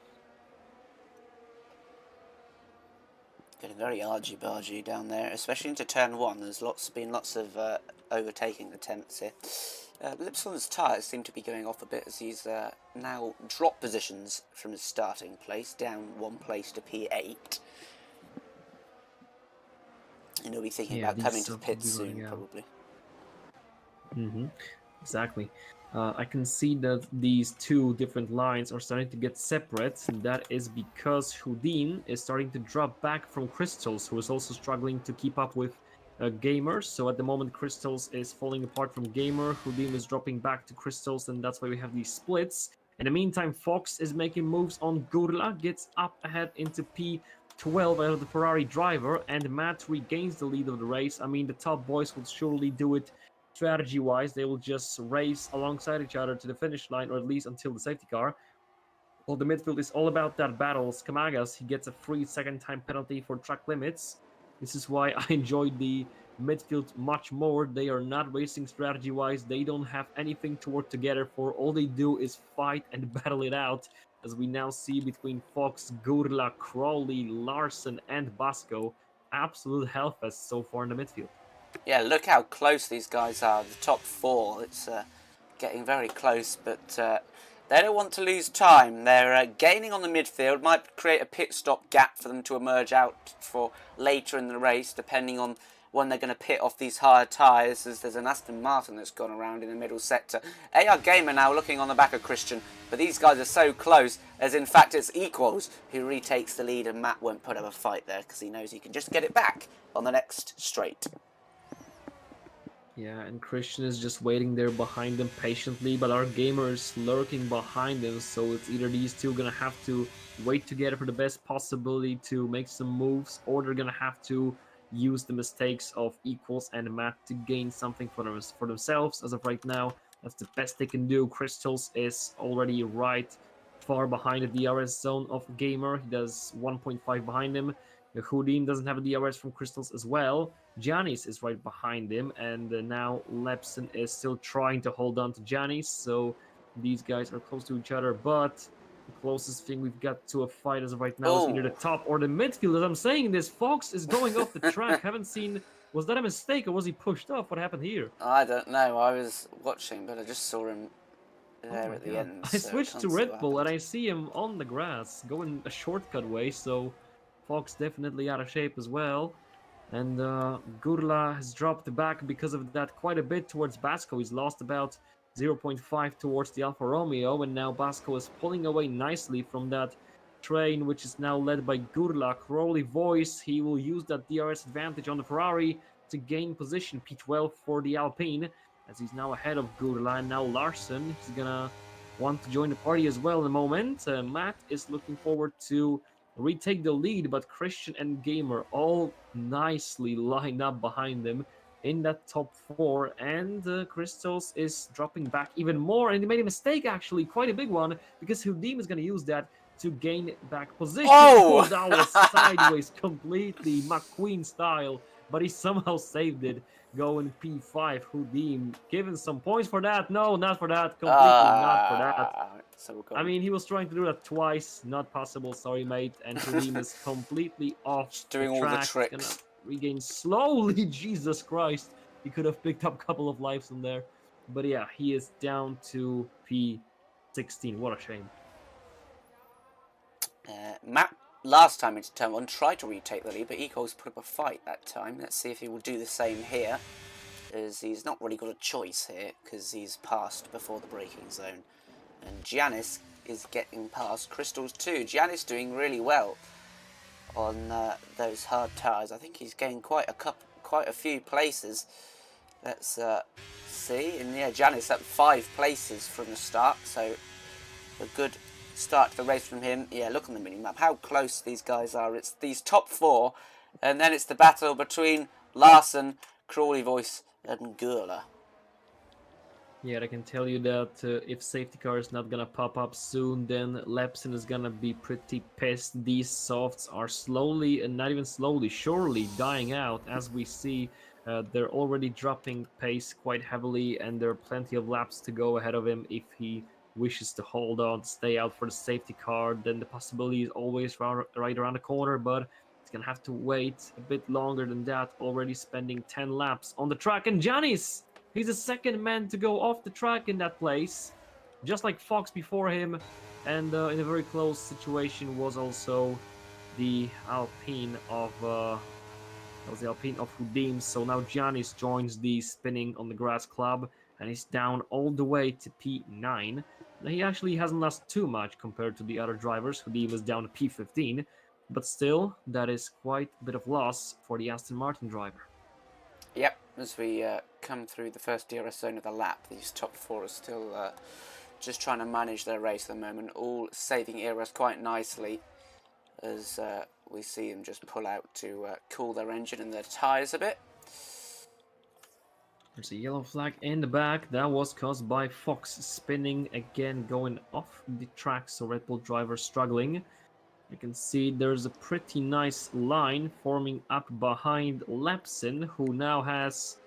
Getting very argy-bargy down there, especially into turn one. There's been lots of overtaking attempts here. Lipson's tyres seem to be going off a bit as he's now dropped positions from his starting place, down one place to P8. And he'll be thinking about coming to the pits soon, probably. Exactly. I can see that these two different lines are starting to get separate, and that is because Houdin is starting to drop back from Crystals, who is also struggling to keep up with Gamer. So at the moment, Crystals is falling apart from Gamer, Houdin is dropping back to Crystals, and that's why we have these splits. In the meantime, Fox is making moves on Gurla, gets up ahead into P12 out of the Ferrari driver, and Matt regains the lead of the race. I mean, the top boys will surely do it strategy-wise. They will just race alongside each other to the finish line, or at least until the safety car. Well, the midfield is all about that battle. Skamagas, he gets a free second-time penalty for track limits. This is why I enjoyed the midfield much more. They are not racing strategy-wise. They don't have anything to work together for. All they do is fight and battle it out, as we now see between Fox, Gurla, Crawley, Larson, and Basco. Absolute hellfest so far in the midfield. Yeah, look how close these guys are. The top four, it's getting very close, but they don't want to lose time. They're gaining on the midfield, might create a pit stop gap for them to emerge out for later in the race, depending on when they're going to pit off these higher tyres, as there's an Aston Martin that's gone around in the middle sector. AR Gamer now looking on the back of Christian, but these guys are so close, as in fact it's Equals who retakes the lead, and Matt won't put up a fight there because he knows he can just get it back on the next straight. Yeah, and Christian is just waiting there behind them patiently, but our Gamer is lurking behind them, so it's either these two gonna have to wait together for the best possibility to make some moves, or they're gonna have to use the mistakes of Equals and Matt to gain something for themselves. As of right now, that's the best they can do. Crystals is already right far behind the DRS zone of Gamer. He does 1.5 behind him. Houdin doesn't have a DRS from Crystals as well. Janis is right behind him, and now Lepson is still trying to hold on to Janis, so these guys are close to each other, but the closest thing we've got to a fight as of right now is either the top or the midfield. As I'm saying this, Fox is going off the track. Haven't seen... Was that a mistake, or was he pushed off? What happened here? I don't know. I was watching, but I just saw him there at the end. I switched to Red Bull, and I see him on the grass, going a shortcut way, so Fox definitely out of shape as well. And Gurla has dropped back because of that quite a bit towards Basco. He's lost about 0.5 towards the Alfa Romeo, and now Basco is pulling away nicely from that train, which is now led by Gurla. Crowley Voice, he will use that DRS advantage on the Ferrari to gain position. P12 for the Alpine, as he's now ahead of Gurla. And now Larson, he's gonna want to join the party as well in a moment. Matt is looking forward to retake the lead, but Christian and Gamer all nicely lined up behind them in that top 4, and Christos is dropping back even more, and he made a mistake, actually, quite a big one, because Hudim is going to use that to gain back position. Oh! That was sideways completely, McQueen style, but he somehow saved it, going P5. Hudim given some points for that. No, not for that, completely not for that. So I mean, he was trying to do that twice, not possible, sorry mate, and Hudim is completely off Just doing the all the track. tricks. Gonna regain slowly. Jesus Christ, he could have picked up a couple of lives in there, but yeah, he is down to P16. What a shame. Matt, last time into turn 1, tried to retake the lead, but Eco's put up a fight that time. Let's see if he will do the same here, as he's not really got a choice here, because he's passed before the braking zone. And Giannis is getting past Crystals too. Giannis doing really well on those hard tyres. I think he's gained quite a few places. Let's see. And yeah, Giannis up 5 places from the start, so a good start to the race from him. Yeah, look on the mini-map how close these guys are. It's these top 4, and then it's the battle between Larson, Crawley Voice and Gurla. Yeah, I can tell you that if safety car is not gonna pop up soon, then Lepson is gonna be pretty pissed. These softs are slowly, and not even slowly, surely dying out. As we see, they're already dropping pace quite heavily, and there are plenty of laps to go ahead of him. If he wishes to hold on, stay out for the safety car, then the possibility is always right around the corner, but he's gonna have to wait a bit longer than that, already spending 10 laps on the track. And Giannis, he's the second man to go off the track in that place, just like Fox before him. And in a very close situation was also the Alpine of Hudim. So now Giannis joins the spinning on the grass club, and he's down all the way to P9. Now, he actually hasn't lost too much compared to the other drivers. Hudim is down to P15, but still, that is quite a bit of loss for the Aston Martin driver. Yep, as we come through the first DRS zone of the lap, these top 4 are still just trying to manage their race at the moment, all saving ERS quite nicely, as we see them just pull out to cool their engine and their tyres a bit. There's a yellow flag in the back. That was caused by Fox spinning again, going off the track, so Red Bull driver struggling. You can see there's a pretty nice line forming up behind Lepson, who now has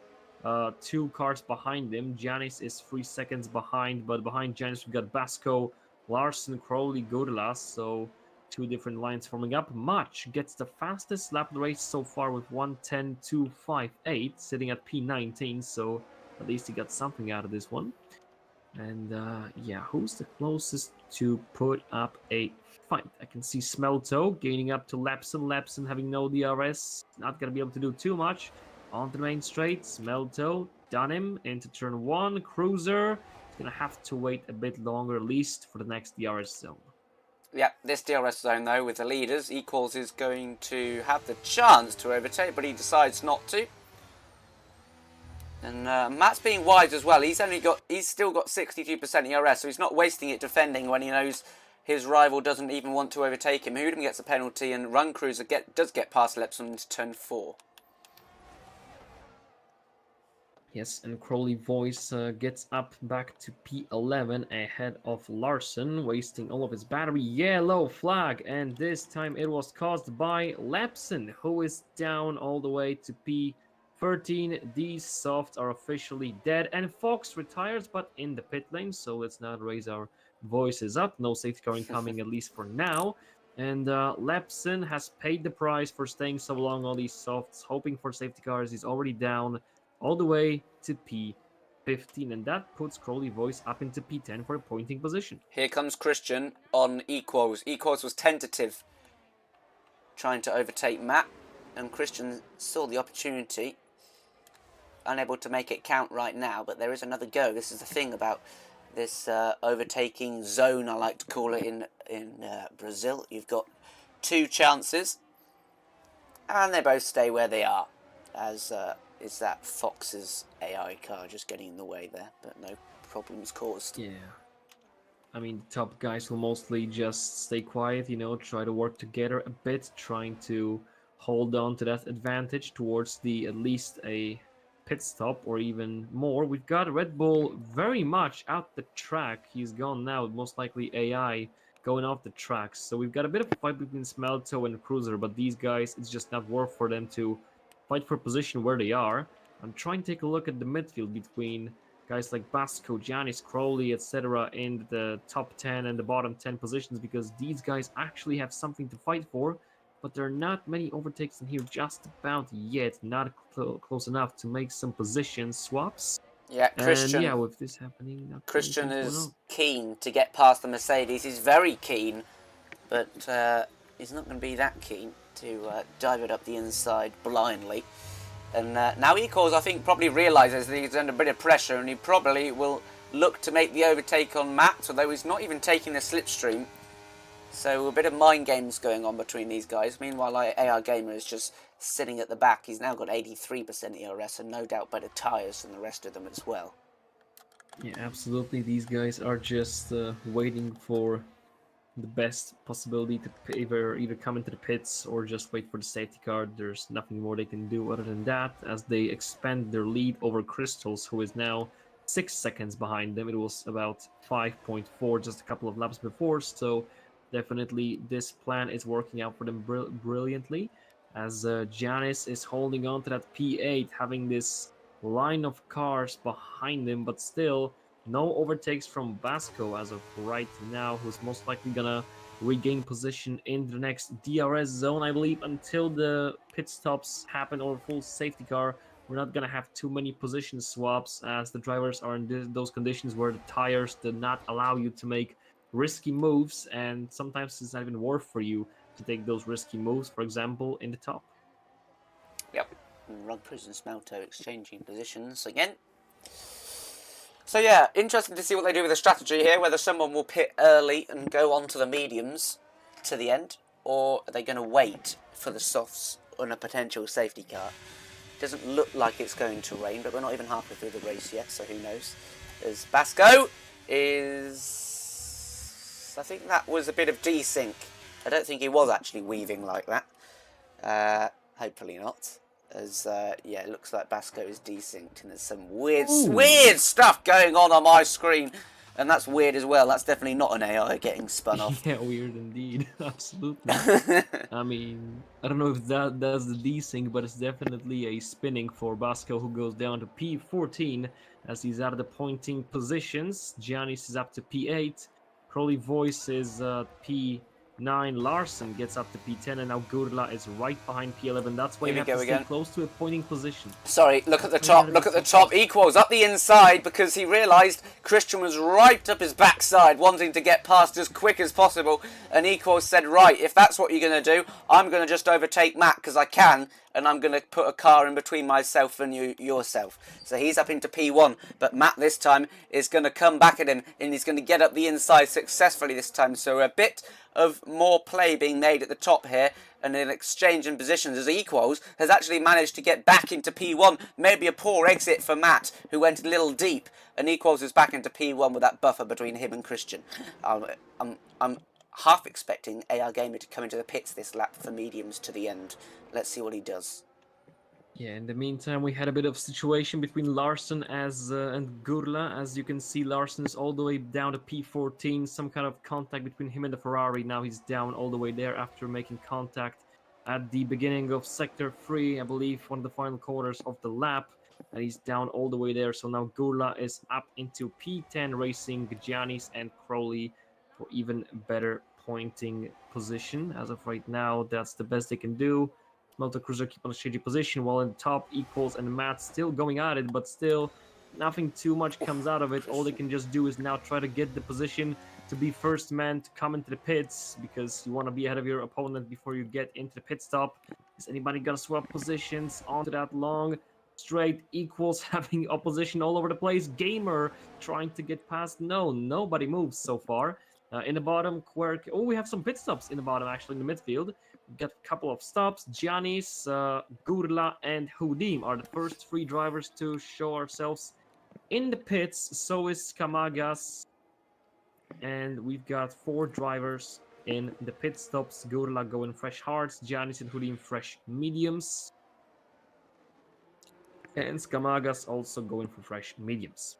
2 cars behind him. Giannis is 3 seconds behind, but behind Giannis we've got Basco, Larson, Crowley, Gurlas, so 2 different lines forming up. Mach gets the fastest lap of the race so far with 1:10.258, sitting at P19, so at least he got something out of this one. And yeah, who's the closest to put up a fight? I can see Smelto gaining up to Lepson. Lepson having no DRS, not going to be able to do too much. Onto the main straight, Smelto, done him, into turn 1, Cruiser. He's going to have to wait a bit longer, at least for the next DRS zone. Yeah, this DRS zone though, with the leaders, Equals is going to have the chance to overtake, but he decides not to. And Matt's being wise as well. He's still got 62% ERS, so he's not wasting it defending when he knows his rival doesn't even want to overtake him. Hoodham gets a penalty, and Run Cruiser does get past Lepson into turn 4. Yes, and Crowley Voice gets up back to P11 ahead of Larson, wasting all of his battery. Yellow flag, and this time it was caused by Lepson, who is down all the way to P13. These softs are officially dead, and Fox retires, but in the pit lane, so let's not raise our voices up. No safety car incoming, at least for now. And Lepson has paid the price for staying so long on these softs, hoping for safety cars. He's already down all the way to P15, and that puts Crowley Voice up into P10 for a pointing position. Here comes Christian on Equals. Equals was tentative, trying to overtake Matt, and Christian saw the opportunity. Unable to make it count right now, but there is another go. This is the thing about this overtaking zone, I like to call it in Brazil. You've got 2 chances, and they both stay where they are, as is that Fox's AI car just getting in the way there, but no problems caused. Yeah. I mean, the top guys will mostly just stay quiet, you know, try to work together a bit, trying to hold on to that advantage towards the at least a pit stop or even more. We've got Red Bull very much out the track. He's gone now, most likely AI going off the tracks. So we've got a bit of a fight between Smelto and Cruiser, but these guys, it's just not worth for them to fight for position where they are. I'm trying to take a look at the midfield between guys like Basco, Giannis, Crowley, etc. in the top 10 and the bottom 10 positions, because these guys actually have something to fight for, but there are not many overtakes in here just about yet, not close enough to make some position swaps. Yeah, Christian. And yeah, with this happening, Christian is keen to get past the Mercedes. He's very keen, but he's not going to be that keen to dive it up the inside blindly. And now Equals, I think, probably realises that he's under a bit of pressure, and he probably will look to make the overtake on Matt, although he's not even taking the slipstream. So a bit of mind games going on between these guys. Meanwhile, AR Gamer is just sitting at the back. He's now got 83% ERS and no doubt better tyres than the rest of them as well. Yeah, absolutely. These guys are just waiting for the best possibility to either come into the pits or just wait for the safety car. There's nothing more they can do other than that, as they expand their lead over Crystals, who is now 6 seconds behind them. It was about 5.4 just a couple of laps before, so definitely this plan is working out for them brilliantly, as Giannis is holding on to that P8, having this line of cars behind him, but still no overtakes from Basco as of right now, who's most likely gonna regain position in the next DRS zone, I believe, until the pit stops happen or full safety car. We're not gonna have too many position swaps, as the drivers are in those conditions where the tires do not allow you to make risky moves, and sometimes it's not even worth for you to take those risky moves, for example, in the top. Yep, Rugpers and Smelto exchanging positions again. So yeah, interesting to see what they do with the strategy here, whether someone will pit early and go on to the mediums to the end, or are they going to wait for the softs on a potential safety car. Doesn't look like it's going to rain, but we're not even halfway through the race yet, so who knows. As Basco is... I think that was a bit of desync. I don't think he was actually weaving like that. Hopefully not. As, yeah, it looks like Basco is desynced, and there's some weird stuff going on my screen. And that's weird as well. That's definitely not an AI getting spun off. Yeah, weird indeed. Absolutely. I mean, I don't know if that does the desync, but it's definitely a spinning for Basco, who goes down to P14 as he's out of the pointing positions. Giannis is up to P8. Crowley Voice is P9. Larson gets up to P10, and now Gurla is right behind P11. That's why you have to stay close to a pointing position. Sorry, look at the top, look at the top. Equals up the inside because he realised Christian was right up his backside, wanting to get past as quick as possible. And Equals said, right, if that's what you're going to do, I'm going to just overtake Matt because I can, and I'm going to put a car in between myself and yourself. So he's up into P1, but Matt this time is going to come back at him, and he's going to get up the inside successfully this time. So a bit of more play being made at the top here, and an exchange in positions as Equals has actually managed to get back into P1. Maybe a poor exit for Matt, who went a little deep, and Equals is back into P1 with that buffer between him and Christian. I'm half expecting AR Gamer to come into the pits this lap for mediums to the end. Let's see what he does. Yeah, in the meantime, we had a bit of situation between Larson and Gurla. As you can see, Larson is all the way down to P14. Some kind of contact between him and the Ferrari. Now he's down all the way there after making contact at the beginning of Sector 3, I believe, one of the final quarters of the lap. And he's down all the way there. So now Gurla is up into P10, racing Giannis and Crowley for even better pointing position. As of right now, that's the best they can do. Moto Cruiser keep on a shady position, while in the top, Equals and Matt still going at it, but still nothing too much comes out of it. All they can just do is now try to get the position to be first man to come into the pits, because you want to be ahead of your opponent before you get into the pit stop. Is anybody gonna swap positions onto that long straight. Equals having opposition all over the place. Gamer trying to get past. No, nobody moves so far. In the bottom, Quirk. Oh, we have some pit stops in the bottom, actually, in the midfield. We've got a couple of stops. Giannis, Gurla, and Hudim are the first 3 drivers to show ourselves in the pits. So is Kamagas. And we've got 4 drivers in the pit stops. Gurla going fresh hards. Giannis and Hudim fresh mediums. And Skamagas also going for fresh mediums.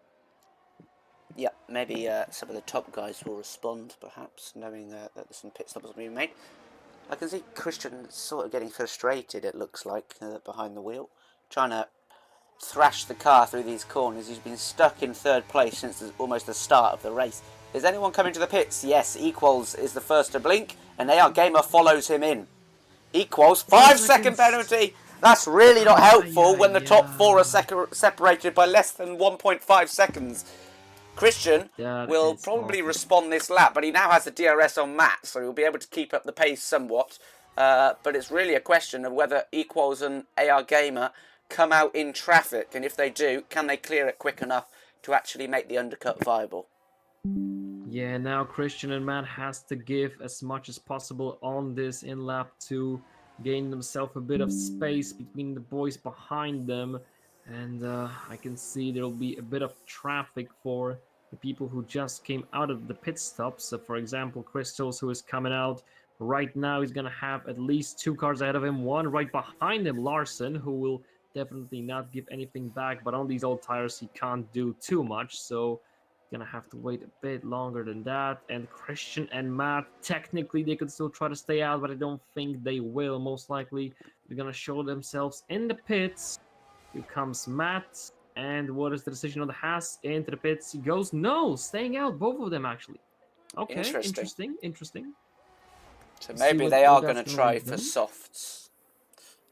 Yeah, maybe some of the top guys will respond, perhaps, knowing that there's some pit stops being made. I can see Christian sort of getting frustrated, it looks like, behind the wheel. Trying to thrash the car through these corners. He's been stuck in 3rd place since almost the start of the race. Is anyone coming to the pits? Yes, Equals is the first to blink, and AR Gamer follows him in. Equals, 5-second penalty! That's really not helpful when the top 4 are separated by less than 1.5 seconds. Christian will probably respond this lap, but he now has the DRS on Matt, so he'll be able to keep up the pace somewhat. But it's really a question of whether Equals and AR Gamer come out in traffic, and if they do, can they clear it quick enough to actually make the undercut viable? Yeah, now Christian and Matt has to give as much as possible on this in lap 2, gain themselves a bit of space between the boys behind them. And I can see there'll be a bit of traffic for the people who just came out of the pit stop. So, for example, Crystals, who is coming out right now, he's going to have at least 2 cars ahead of him. One right behind him, Larson, who will definitely not give anything back. But on these old tires, he can't do too much. So, going to have to wait a bit longer than that. And Christian and Matt, technically, they could still try to stay out, but I don't think they will. Most likely, they're going to show themselves in the pits. Here comes Matt, and what is the decision on the Haas? Into the pits he goes. No, staying out, both of them actually. Okay, interesting. So maybe they are going to try for softs.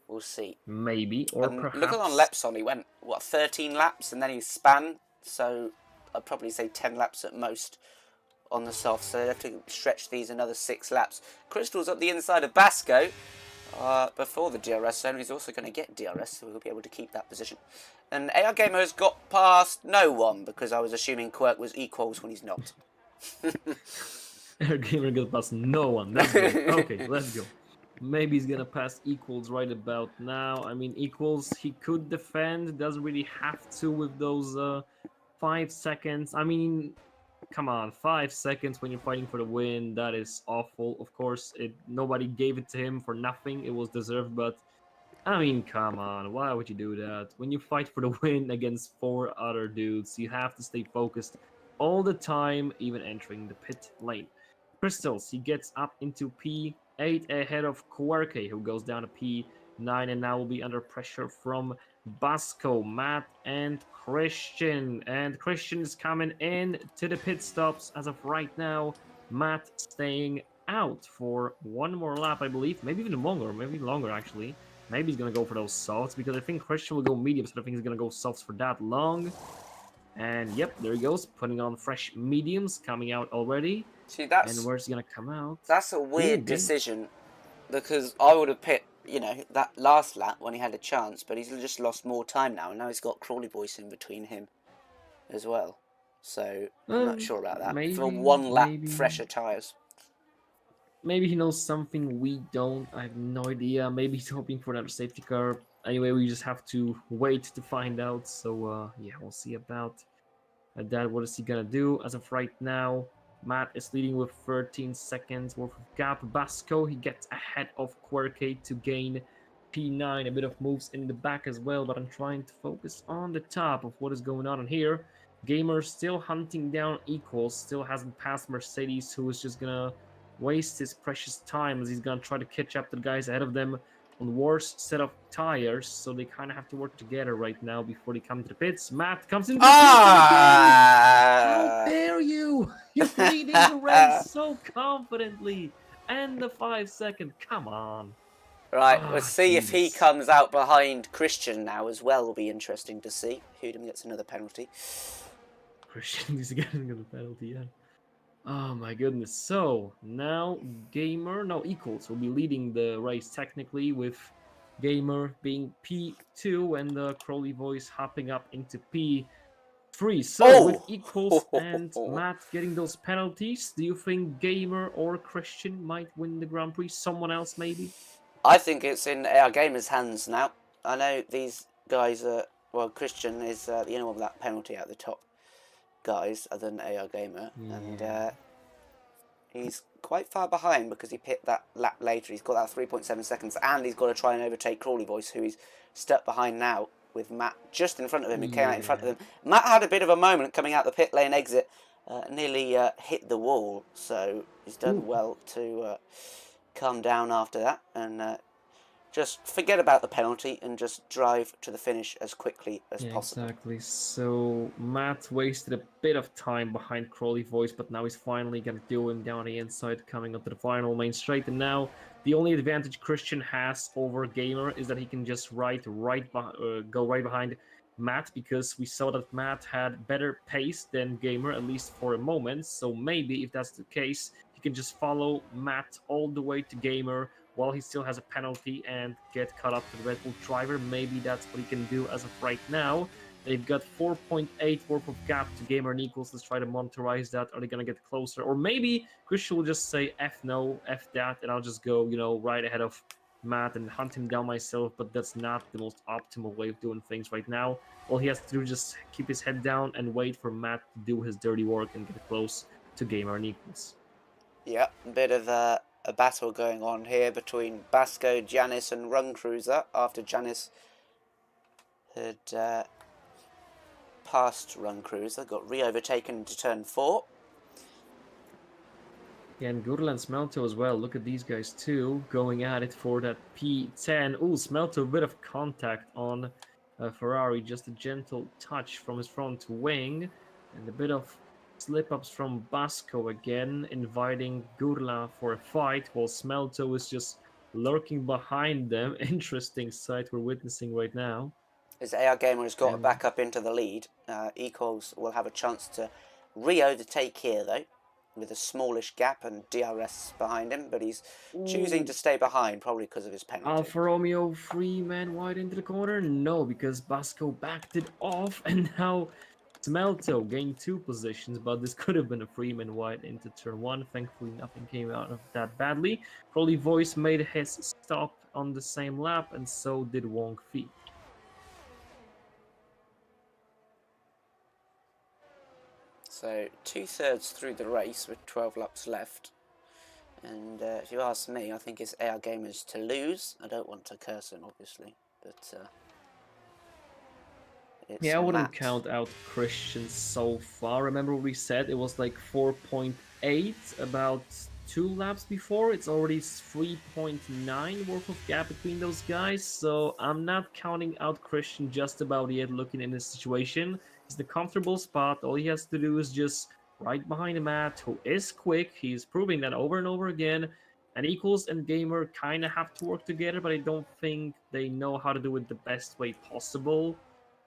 We'll see. Maybe, or perhaps. Look on Lepson, he went, 13 laps, and then he span, so I'd probably say 10 laps at most on the softs, so they'd have to stretch these another 6 laps. Crystal's up the inside of Basco. Before the DRS zone, he's also going to get DRS, so he'll be able to keep that position. And AR Gamer has got past no one, because I was assuming Quirk was Equals when he's not. AR Gamer got past no one. That's good. Okay, let's go. Maybe he's going to pass Equals right about now. I mean, Equals, he could defend, doesn't really have to with those 5 seconds. I mean, come on, 5 seconds when you're fighting for the win, that is awful. Of course, nobody gave it to him for nothing. It was deserved, but I mean, come on, why would you do that? When you fight for the win against 4 other dudes, you have to stay focused all the time, even entering the pit lane. Crystals, he gets up into P8 ahead of Quirke, who goes down to P9 and now will be under pressure from Basco, Matt, and Christian. And Christian is coming in to the pit stops as of right now. Matt staying out for 1 more lap, I believe. Maybe even longer actually. Maybe he's going to go for those softs, because I think Christian will go mediums, but I think he's going to go softs for that long. And yep, there he goes, putting on fresh mediums, coming out already. See, that's... And where's he going to come out? That's a weird decision, because I would have picked, that last lap when he had a chance, but he's just lost more time now, and now he's got Crawley Boys in between him as well. So, I'm not sure about that. Maybe, for 1 lap, fresher tyres. Maybe he knows something we don't. I have no idea. Maybe he's hoping for another safety car. Anyway, we just have to wait to find out. So, yeah, we'll see about that. What is he going to do? As of right now, Matt is leading with 13 seconds worth of gap. Basco, he gets ahead of Quirke to gain P9. A bit of moves in the back as well, but I'm trying to focus on the top of what is going on in here. Gamer still hunting down Equals. Still hasn't passed Mercedes, who is just going to waste his precious time as he's going to try to catch up to the guys ahead of them on worse set of tires, so they kind of have to work together right now before they come to the pits. Matt comes in. How dare you? You're leading the race so confidently, and the 5 second. Come on. Right, let's see if he comes out behind Christian now as well. Will be interesting to see. Hudem gets another penalty. Christian is getting a penalty, yeah. Oh my goodness. So now Equals will be leading the race technically with Gamer being P2 and the Crowley voice hopping up into P3. So with equals and Matt getting those penalties, do you think Gamer or Christian might win the Grand Prix? Someone else maybe? I think it's in AR Gamer's hands now. I know these guys are... Well, Christian is the only one with that penalty at the top, guys, other than AR Gamer. Yeah. And he's quite far behind because he picked that lap later. He's got that 3.7 seconds, and he's got to try and overtake Crawley Voice, who he's stuck behind now with Matt just in front of him. He came out in front of him. Matt had a bit of a moment coming out the pit lane exit, nearly hit the wall, so he's done well to calm down after that and just forget about the penalty and just drive to the finish as quickly as possible. Exactly. So Matt wasted a bit of time behind Crowley Voice, but now he's finally going to do him down the inside, coming up to the final main straight. And now the only advantage Christian has over Gamer is that he can just go right behind Matt, because we saw that Matt had better pace than Gamer, at least for a moment. So maybe if that's the case, he can just follow Matt all the way to Gamer while he still has a penalty and get caught up to the Red Bull driver. Maybe that's what he can do as of right now. They've got 4.8 worth of gap to Gamer and equals. Let's try to monitorize that. Are they going to get closer? Or maybe Christian will just say F no, F that, and I'll just go, right ahead of Matt and hunt him down myself. But that's not the most optimal way of doing things right now. All he has to do is just keep his head down and wait for Matt to do his dirty work and get close to Gamer and equals. Yeah, a bit of a battle going on here between Basco, Janice and Run Cruiser after Janice had passed Run Cruiser, got re-overtaken into turn 4. Yeah, and Gurla and Smelto as well. Look at these guys too, going at it for that P10. Ooh, Smelto, a bit of contact on Ferrari, just a gentle touch from his front wing, and a bit of slip-ups from Basco again, inviting Gurla for a fight, while Smelto is just lurking behind them. Interesting sight we're witnessing right now. As AR Gamer has got to back up into the lead, Equals will have a chance to re-overtake here though, with a smallish gap and DRS behind him, but he's choosing to stay behind, probably because of his penalty. Alfa Romeo 3-man wide into the corner? No, because Basco backed it off, and now Smelto gained 2 positions, but this could have been a 3-man wide into turn 1. Thankfully, nothing came out of that badly. Crowley Voice made his stop on the same lap, and so did Wong Fei. So 2/3 through the race with 12 laps left. And if you ask me, I think it's AR Gamers to lose. I don't want to curse him, obviously, but I wouldn't Matt. count out Christian so far. Remember what we said? It was like 4.8 about 2 laps before. It's already 3.9 worth of gap between those guys. So I'm not counting out Christian just about yet. Looking in this situation, it's the comfortable spot. All he has to do is just right behind Matt, who is quick. He's proving that over and over again. And Equals and Gamer kind of have to work together, but I don't think they know how to do it the best way possible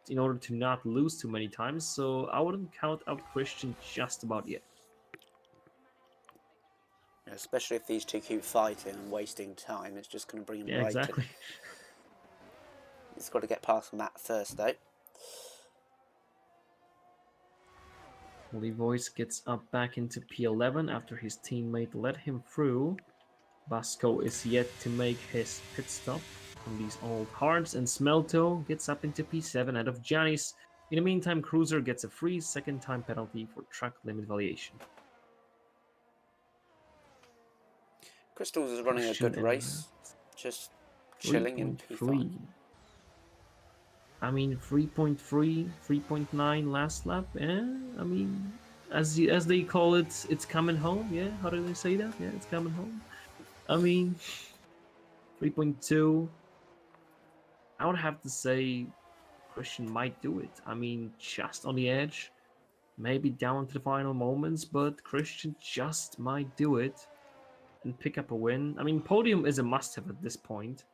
in order to not lose too many times. So I wouldn't count out Christian just about yet. Yeah, especially if these two keep fighting and wasting time, it's just going to bring him right exactly. to... He's got to get past Matt first, though. Holy Voice gets up back into P11 after his teammate let him through. Basco is yet to make his pit stop on these old hards, and Smelto gets up into P7 ahead of Janice. In the meantime, Cruiser gets a free second time penalty for track limit violation. Crystals is running a good race, just chilling in P5. I mean, 3.3, 3.9 last lap. I mean, as they call it, it's coming home. Yeah, how do they say that? Yeah, it's coming home. I mean, 3.2. I would have to say Christian might do it. I mean, just on the edge, maybe down to the final moments, but Christian just might do it and pick up a win. I mean, podium is a must-have at this point,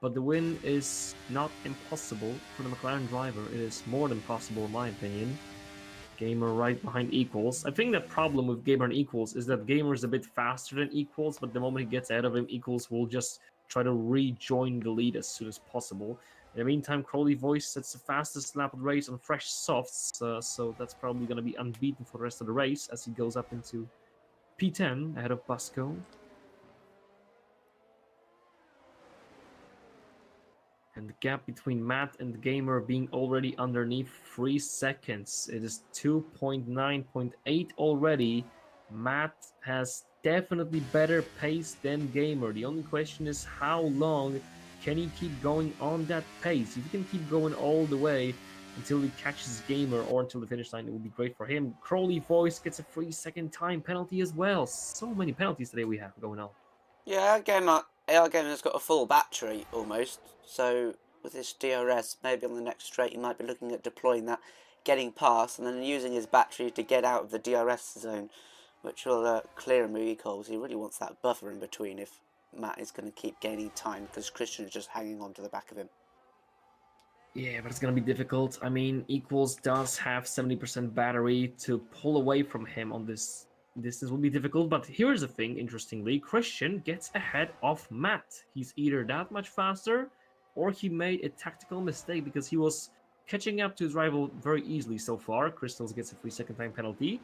but the win is not impossible for the McLaren driver. It is more than possible, in my opinion. Gamer right behind Equals. I think the problem with Gamer and Equals is that Gamer is a bit faster than Equals, but the moment he gets ahead of him, Equals will just try to rejoin the lead as soon as possible. In the meantime, Crowley Voice sets the fastest lap of the race on fresh softs, so that's probably going to be unbeaten for the rest of the race as he goes up into P10 ahead of Basco. And the gap between Matt and the Gamer being already underneath 3 seconds. It is 2.9.8 already. Matt has definitely better pace than Gamer. The only question is how long can he keep going on that pace? If he can keep going all the way until he catches Gamer or until the finish line, it would be great for him. Crowley Voice gets a 3-second time penalty as well. So many penalties today we have going on. Yeah, AR Gamer's got a full battery almost, so with this DRS, maybe on the next straight he might be looking at deploying that, getting past, and then using his battery to get out of the DRS zone, which will clear him recalls. He really wants that buffer in between if Matt is going to keep gaining time, because Christian is just hanging on to the back of him. Yeah, but it's going to be difficult. I mean, Equals does have 70% battery. To pull away from him on this distance will be difficult, but here's the thing, interestingly, Christian gets ahead of Matt. He's either that much faster, or he made a tactical mistake because he was catching up to his rival very easily so far. Crystals gets a 3-second time penalty,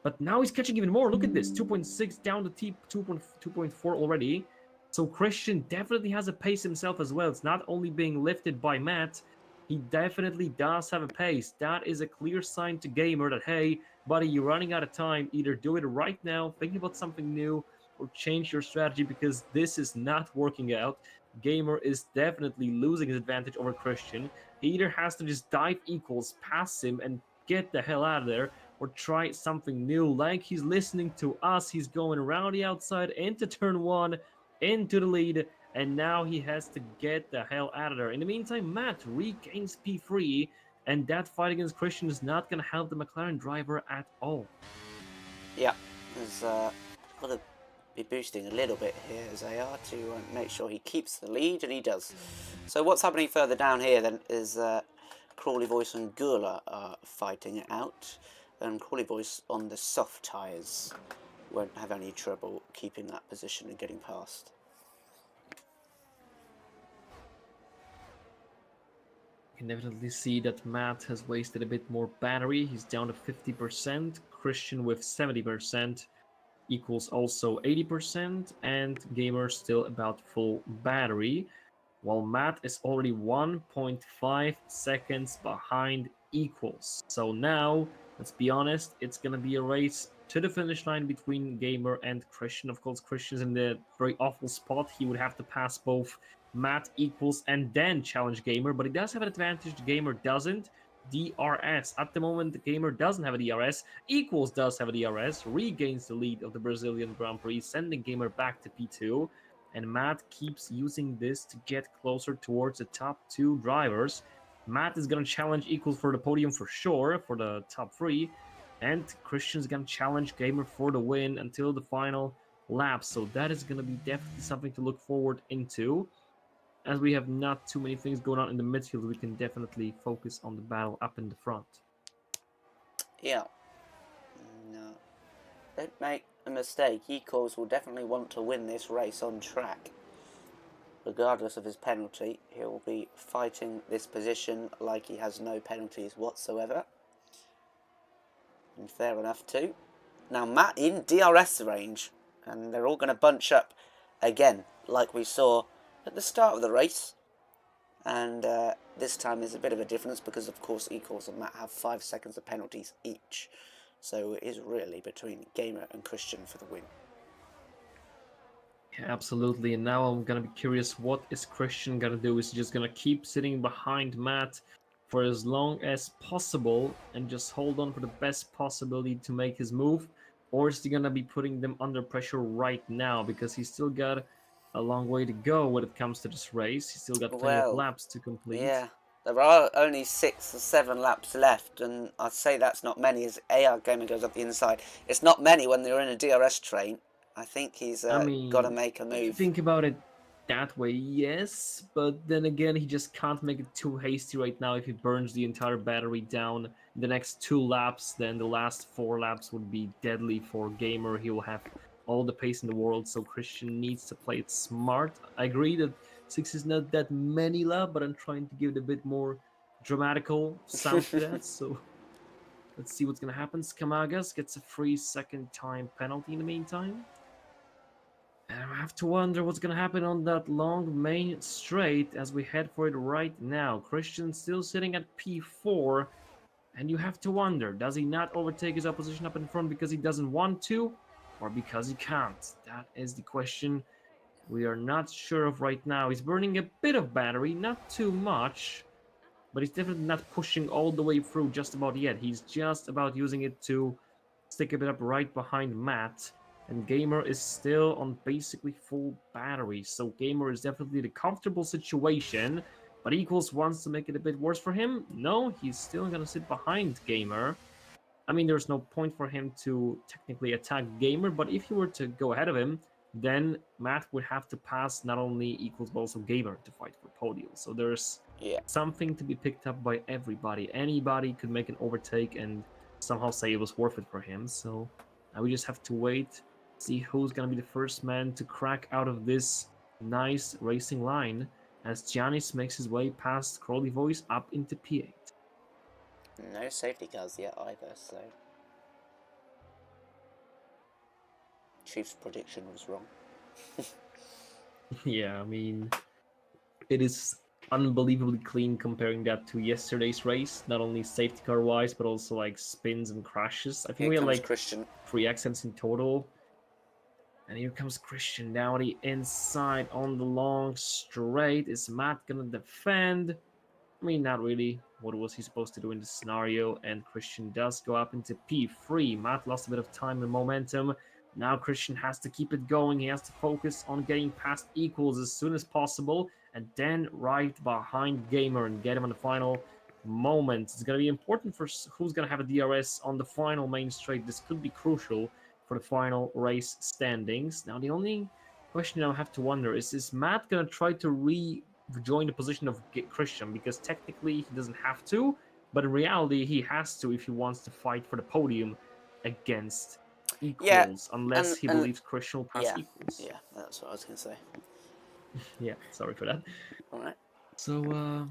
but now he's catching even more. Look at this, 2.6 down the T, 2.4 already. So Christian definitely has a pace himself as well. It's not only being lifted by Matt, he definitely does have a pace. That is a clear sign to Gamer that, hey, buddy, you're running out of time. Either do it right now, think about something new, or change your strategy because this is not working out. Gamer is definitely losing his advantage over Christian. He either has to just dive Equals, pass him, and get the hell out of there, or try something new. Like he's listening to us, he's going around the outside into turn 1, into the lead, and now he has to get the hell out of there. In the meantime, Matt regains P3, and that fight against Christian is not going to help the McLaren driver at all. Yeah, there's got to be boosting a little bit here as AR to make sure he keeps the lead, and he does. So what's happening further down here then is Crawley Voice and Gula are fighting it out, and Crawley Voice on the soft tyres won't have any trouble keeping that position and getting past. You can definitely see that Matt has wasted a bit more battery. He's down to 50%, Christian with 70%, Equals also 80%, and Gamer still about full battery, while Matt is already 1.5 seconds behind Equals. So now, let's be honest, it's going to be a race to the finish line between Gamer and Christian. Of course, Christian's in the very awful spot. He would have to pass both Matt, Equals, and then challenge Gamer, but he does have an advantage. The Gamer doesn't. DRS. At the moment, the Gamer doesn't have a DRS. Equals does have a DRS, regains the lead of the Brazilian Grand Prix, sending Gamer back to P2. And Matt keeps using this to get closer towards the top 2 drivers. Matt is going to challenge Equals for the podium for sure, for the top 3. And Christian's going to challenge Gamer for the win until the final lap. So that is going to be definitely something to look forward into. As we have not too many things going on in the midfield, we can definitely focus on the battle up in the front. Yeah. No. Don't make a mistake. Equals will definitely want to win this race on track. Regardless of his penalty, he'll be fighting this position like he has no penalties whatsoever. And fair enough too. Now Matt in DRS range, and they're all going to bunch up again, like we saw at the start of the race. And this time there's a bit of a difference because of course Equals and Matt have 5 seconds of penalties each. So it is really between Gamer and Christian for the win. Yeah, absolutely. And now I'm going to be curious, what is Christian going to do? Is he just going to keep sitting behind Matt for as long as possible and just hold on for the best possibility to make his move? Or is he going to be putting them under pressure right now? Because he's still got a long way to go when it comes to this race. He's still got plenty of laps to complete. Yeah, there are only 6 or 7 laps left, and I'd say that's not many as AR Gamer goes up the inside. It's not many when they're in a DRS train. I think he's got to make a move. If you think about it that way, yes, but then again, he just can't make it too hasty right now. If he burns the entire battery down the next 2 laps, then the last 4 laps would be deadly for Gamer. He will have all the pace in the world, so Christian needs to play it smart. I agree that 6 is not that many laps, but I'm trying to give it a bit more dramatical sound to that, so let's see what's gonna happen. Skamagas gets a free second time penalty in the meantime. And I have to wonder what's gonna happen on that long main straight as we head for it right now. Christian still sitting at P4, and you have to wonder, does he not overtake his opposition up in front because he doesn't want to, or because he can't? That is the question we are not sure of right now. He's burning a bit of battery, not too much, but he's definitely not pushing all the way through just about yet. He's just about using it to stick a bit up right behind Matt. And Gamer is still on basically full battery. So Gamer is definitely the comfortable situation. But Equals wants to make it a bit worse for him. No, he's still going to sit behind Gamer. I mean, there's no point for him to technically attack Gamer. But if he were to go ahead of him, then Matt would have to pass not only Equals but also Gamer to fight for podium. So there's something to be picked up by everybody. Anybody could make an overtake and somehow say it was worth it for him. So now we just have to wait, see who's going to be the first man to crack out of this nice racing line as Giannis makes his way past Crowley Voice up into P8. No safety cars yet either, so Chief's prediction was wrong. Yeah, I mean, it is unbelievably clean comparing that to yesterday's race, not only safety car wise but also like spins and crashes. I think we had like Christian. 3 accidents in total. And here comes Christian down the inside on the long straight. Is Matt gonna defend? I mean, not really. What was he supposed to do in this scenario? And Christian does go up into P3. Matt lost a bit of time and momentum. Now Christian has to keep it going. He has to focus on getting past Equals as soon as possible. And then right behind Gamer and get him on the final moment. It's going to be important for who's going to have a DRS on the final main straight. This could be crucial for the final race standings. Now, the only question I have to wonder is Matt going to try to rejoin the position of Christian? Because technically he doesn't have to, but in reality he has to if he wants to fight for the podium against Equals, unless he believes Christian will pass Equals. Yeah, that's what I was going to say. Yeah, sorry for that. All right. So,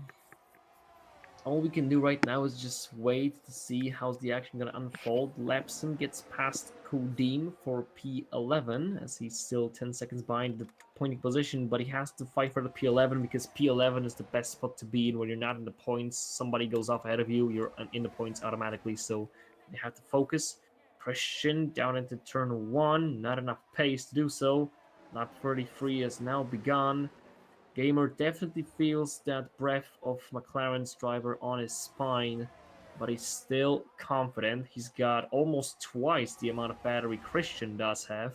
all we can do right now is just wait to see how's the action going to unfold. Lapson gets past Kudim for P11 as he's still 10 seconds behind the pointing position, but he has to fight for the P11 because P11 is the best spot to be in when you're not in the points. Somebody goes off ahead of you, you're in the points automatically, so you have to focus. Christian down into turn 1, not enough pace to do so. Lap 33 has now begun. Gamer definitely feels that breath of McLaren's driver on his spine, but he's still confident. He's got almost twice the amount of battery Christian does have.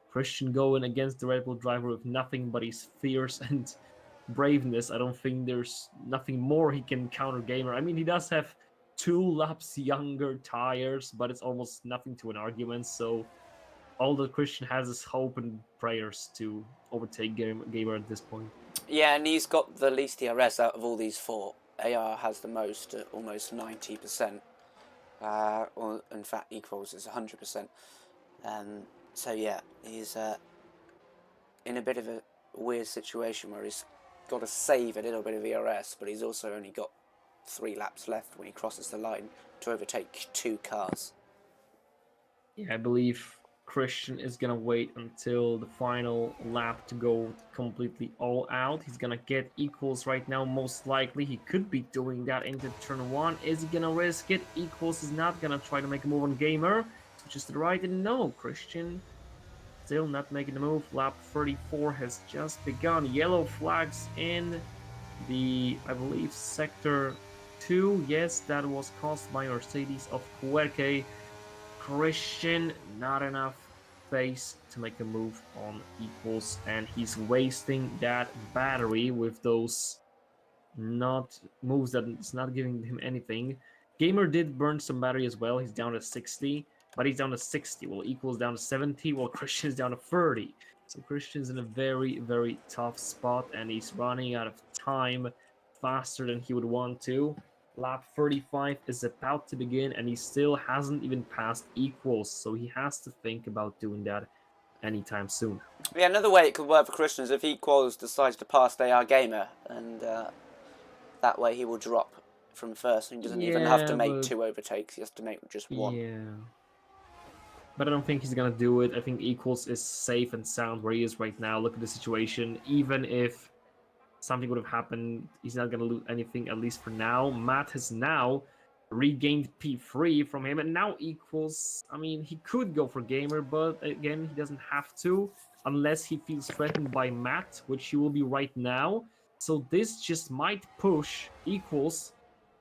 Christian going against the Red Bull driver with nothing but his fierce and braveness. I don't think there's nothing more he can counter Gamer. I mean, he does have 2 laps younger tires, but it's almost nothing to an argument, so all that Christian has is hope and prayers to overtake Gamer at this point. Yeah, and he's got the least DRS out of all these 4. AR has the most, at almost 90%. Or in fact, Equals is 100%. So yeah, he's in a bit of a weird situation where he's got to save a little bit of DRS, but he's also only got 3 laps left when he crosses the line to overtake 2 cars. Yeah, I believe Christian is going to wait until the final lap to go completely all out. He's going to get Equals right now, most likely. He could be doing that into turn 1. Is he going to risk it? Equals is not going to try to make a move on Gamer. Switches to the right, and no, Christian still not making the move. Lap 34 has just begun. Yellow flags in the, I believe, sector 2. Yes, that was caused by Mercedes of Querque. Christian, not enough pace to make a move on Equals, and he's wasting that battery with those not moves that it's not giving him anything. Gamer did burn some battery as well. He's down to 60, but he's down to 60. Well, Equals down to 70, while Christian's down to 30. So Christian's in a very, very tough spot, and he's running out of time faster than he would want to. Lap 35 is about to begin, and he still hasn't even passed Equals, so he has to think about doing that anytime soon. Yeah, another way it could work for Christian is if Equals decides to pass AR Gamer, and that way he will drop from first, and he doesn't even have to make 2 overtakes, he has to make just 1. Yeah. But I don't think he's gonna do it. I think Equals is safe and sound where he is right now. Look at the situation. Even if something would have happened, he's not gonna lose anything, at least for now. Matt has now regained P3 from him, and now Equals, I mean, he could go for Gamer, but again, he doesn't have to, unless he feels threatened by Matt, which he will be right now. So this just might push Equals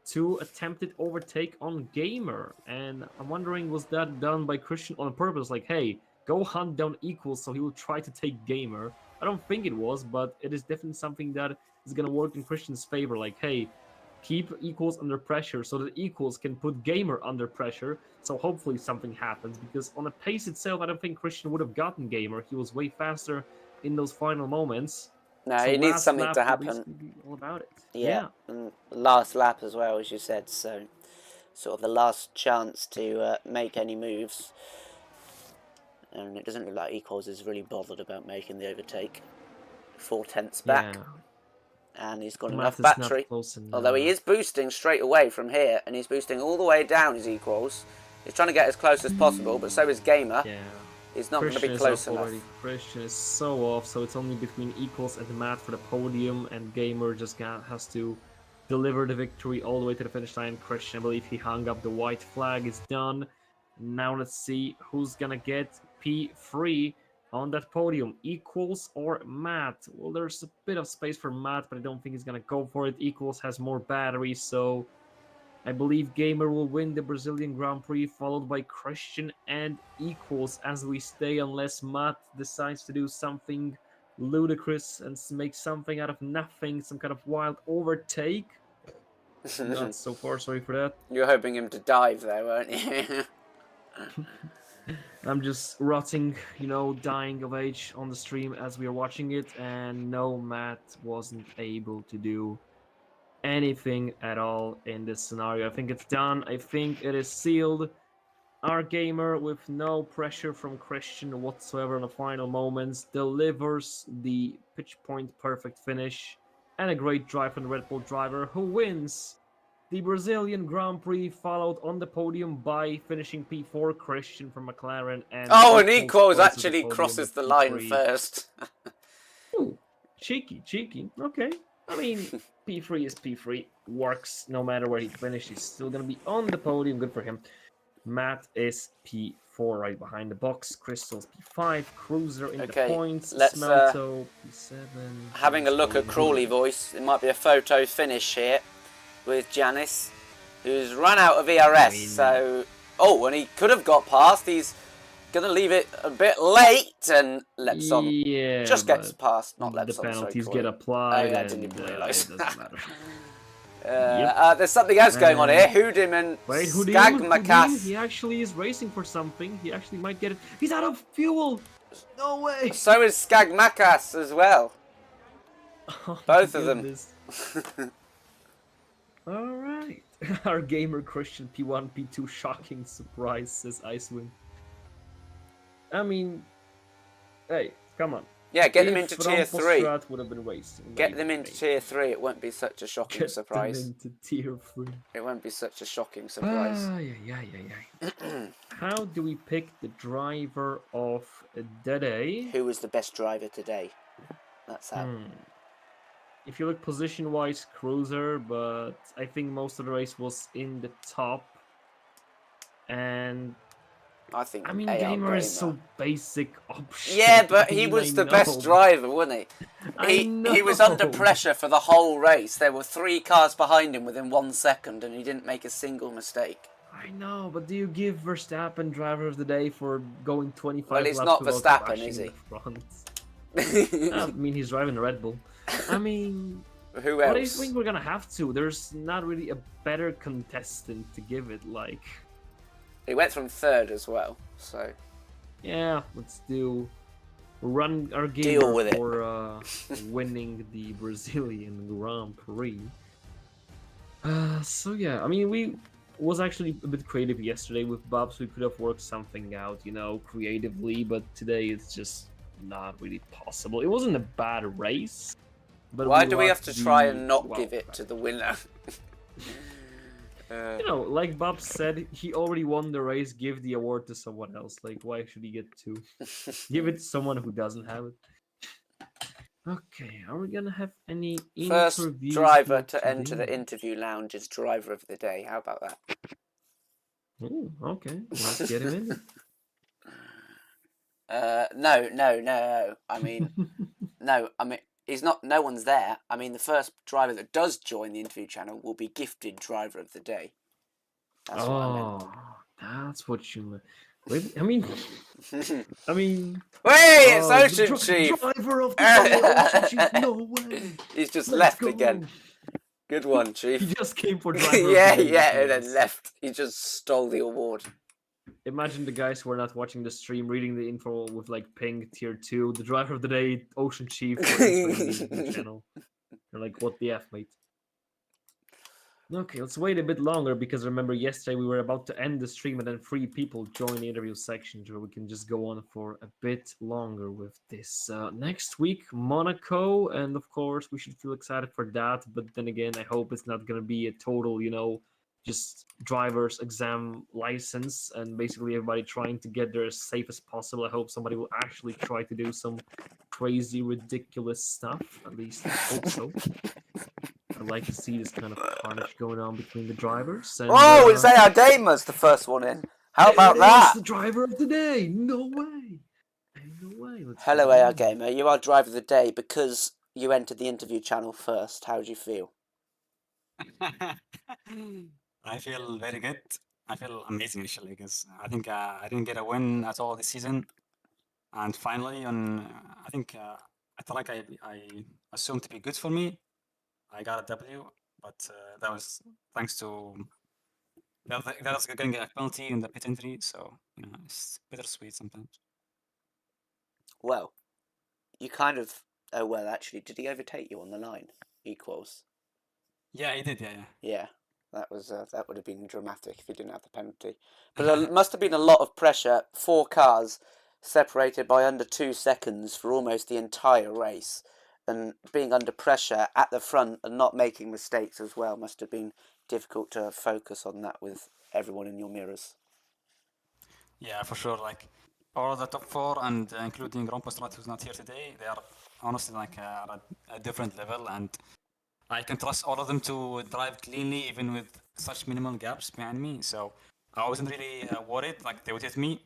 to attempted overtake on Gamer, and I'm wondering, was that done by Christian on purpose? Like, hey, go hunt down Equals so he will try to take Gamer. I don't think it was, but it is definitely something that is gonna work in Christian's favor. Like, hey, keep Equals under pressure so that Equals can put Gamer under pressure, so hopefully something happens, because on the pace itself, I don't think Christian would have gotten Gamer. He was way faster in those final moments. No, So he needs last something lap to will be happen. all about it. Yeah, and last lap as well, as you said, so sort of the last chance to make any moves. And it doesn't look like Equals is really bothered about making the overtake. 4/10 back. Yeah. And he's got Matt enough is not battery. close enough. Although he is boosting straight away from here, and he's boosting all the way down his Equals. He's trying to get as close as possible, but so is Gamer. Yeah. He's not going to Christian be is close off enough. already. Christian is so off, so it's only between Equals and Matt for the podium, and Gamer just has to deliver the victory all the way to the finish line. Christian, I believe he hung up the white flag, is done. Now let's see who's gonna get P3 on that podium, Equals or Matt. Well, there's a bit of space for Matt, but I don't think he's gonna go for it. Equals has more battery, so I believe Gamer will win the Brazilian Grand Prix, followed by Christian and Equals as we stay, unless Matt decides to do something ludicrous and make something out of nothing, some kind of wild overtake. Not so far, sorry for that. You're hoping him to dive there, weren't you? I'm just rotting, dying of age on the stream as we are watching it, and no, Matt wasn't able to do anything at all in this scenario. I think it's done. I think it is sealed. Our Gamer, with no pressure from Christian whatsoever in the final moments, delivers the pitch point perfect finish and a great drive from the Red Bull driver, who wins the Brazilian Grand Prix, followed on the podium by finishing P4, Christian from McLaren. And and Equals actually crosses the line first. Ooh, cheeky. Okay. I mean, P3 is P3. Works no matter where he finished. He's still going to be on the podium. Good for him. Matt is P4 right behind the box. Crystal's P5. Cruiser in the points. Let's, Smelto P7. Having a look at Crawley Voice, it might be a photo finish here with Janice, who's run out of ERS. So, and he could have got past. He's going to leave it a bit late, and Lepson just gets past. Not Lepson, the penalties get applied. I didn't even realise. It doesn't matter. There's something else going on here. Hudim and Skagmakas. He actually is racing for something. He actually might get it. He's out of fuel. No way. So is Skagmakas as well. Oh, both of them. All right. Our Gamer Christian P1, P2, shocking surprise, says Icewing. I mean, hey, come on. Yeah, get them into tier 3. Would have been wasting. Get them into tier 3. It won't be such a shocking surprise. Get them into tier 3. It won't be such a shocking surprise. How do we pick the driver of the day? Who was the best driver today? That's how. If you look position-wise, Cruiser, but I think most of the race was in the top. And I mean, Gamer is so basic option. Yeah, but he was the best driver, wasn't he? He was under pressure for the whole race. There were 3 cars behind him within 1 second, and he didn't make a single mistake. I know, but do you give Verstappen driver of the day for going 25 laps? Well, it's not Verstappen, is he? I mean, he's driving a Red Bull. I mean, who else? What do you think we're gonna have to? There's not really a better contestant to give it. Like, he went from 3rd as well, so yeah, let's run our game for winning the Brazilian Grand Prix. So yeah, I mean, was actually a bit creative yesterday with Bubs. We could have worked something out, creatively, but today it's just not really possible. It wasn't a bad race, but Why we do we have lost to try the and not wild give it card. to the winner? Like Bob said, he already won the race. Give the award to someone else. Like, why should he get two? Give it to someone who doesn't have it. Okay, are we gonna have any First interviews driver here to enter the today? interview lounge is driver of the day. How about that? Oh, okay. Let's get him in. No. I mean, no. I mean, he's not. No one's there. I mean, the first driver that does join the interview channel will be gifted driver of the day. That's what I meant. Oh, that's what you meant. Wait, I mean, Wait, it's the Ocean Chief. driver of the day, Ocean Chief. No way. He's just Let's left go. again. Good one, Chief. He just came for driver. yeah, of the day, yeah, and yes. then left. He just stole the award. Imagine the guys who are not watching the stream reading the info with like ping tier 2. The driver of the day, Ocean Chief, for entering the channel. They're like, what the F, mate? Okay, let's wait a bit longer because remember yesterday we were about to end the stream and then 3 people joined the interview section, so we can just go on for a bit longer with this. Next week, Monaco, and of course we should feel excited for that, but then again, I hope it's not going to be a total, just driver's exam license and basically everybody trying to get there as safe as possible. I hope somebody will actually try to do some crazy, ridiculous stuff. At least I hope so. I'd like to see this kind of carnage going on between the drivers. And, oh, it's AR Gamers, the first one in. How about that? The driver of the day. No way. No way. Hello, AR Gamer. You are driver of the day because you entered the interview channel first. How do you feel? I feel very good. I feel amazing actually because I think I didn't get a win at all this season, and finally I think I felt like I assumed to be good for me. I got a W, but that was thanks to that was getting a penalty in the pit entry, so it's bittersweet sometimes. Well, you kind of. Oh well, actually, did he overtake you on the line? Equals. Yeah, he did. Yeah. Yeah, that would have been dramatic if he didn't have the penalty. But there must have been a lot of pressure. 4 cars separated by under 2 seconds for almost the entire race. And being under pressure at the front and not making mistakes as well must have been difficult to focus on that with everyone in your mirrors. Yeah, for sure. Like all the top 4 and including Rompostrat, who's not here today, they are honestly like at a different level, and I can trust all of them to drive cleanly even with such minimal gaps behind me. So I wasn't really worried like they would hit me.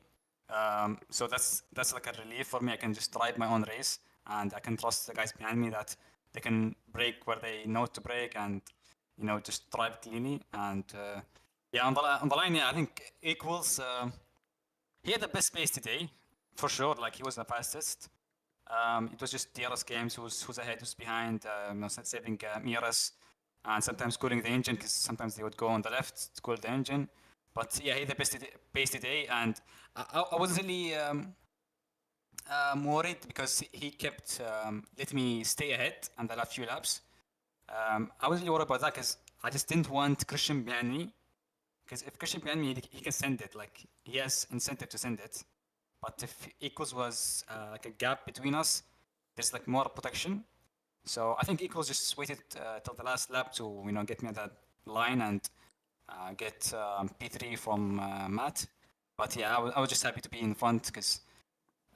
So that's like a relief for me. I can just drive my own race. And I can trust the guys behind me that they can brake where they know to brake and, just drive cleanly. And on the line, yeah, I think Equals, he had the best pace today, for sure. Like, he was the fastest. It was just DRS games, who's ahead, who's behind, saving Miras, and sometimes cooling the engine, because sometimes they would go on the left to cool the engine. But yeah, he had the best pace today, and I wasn't really... worried because he kept letting me stay ahead and the last few laps. I wasn't really worried about that because I just didn't want Christian behind me. Because if Christian behind me, he can send it. Like, he has incentive to send it. But if Equals was like a gap between us, there's like more protection. So I think Equals just waited till the last lap to get me at that line and get P3 from Matt. But yeah, I was just happy to be in front because.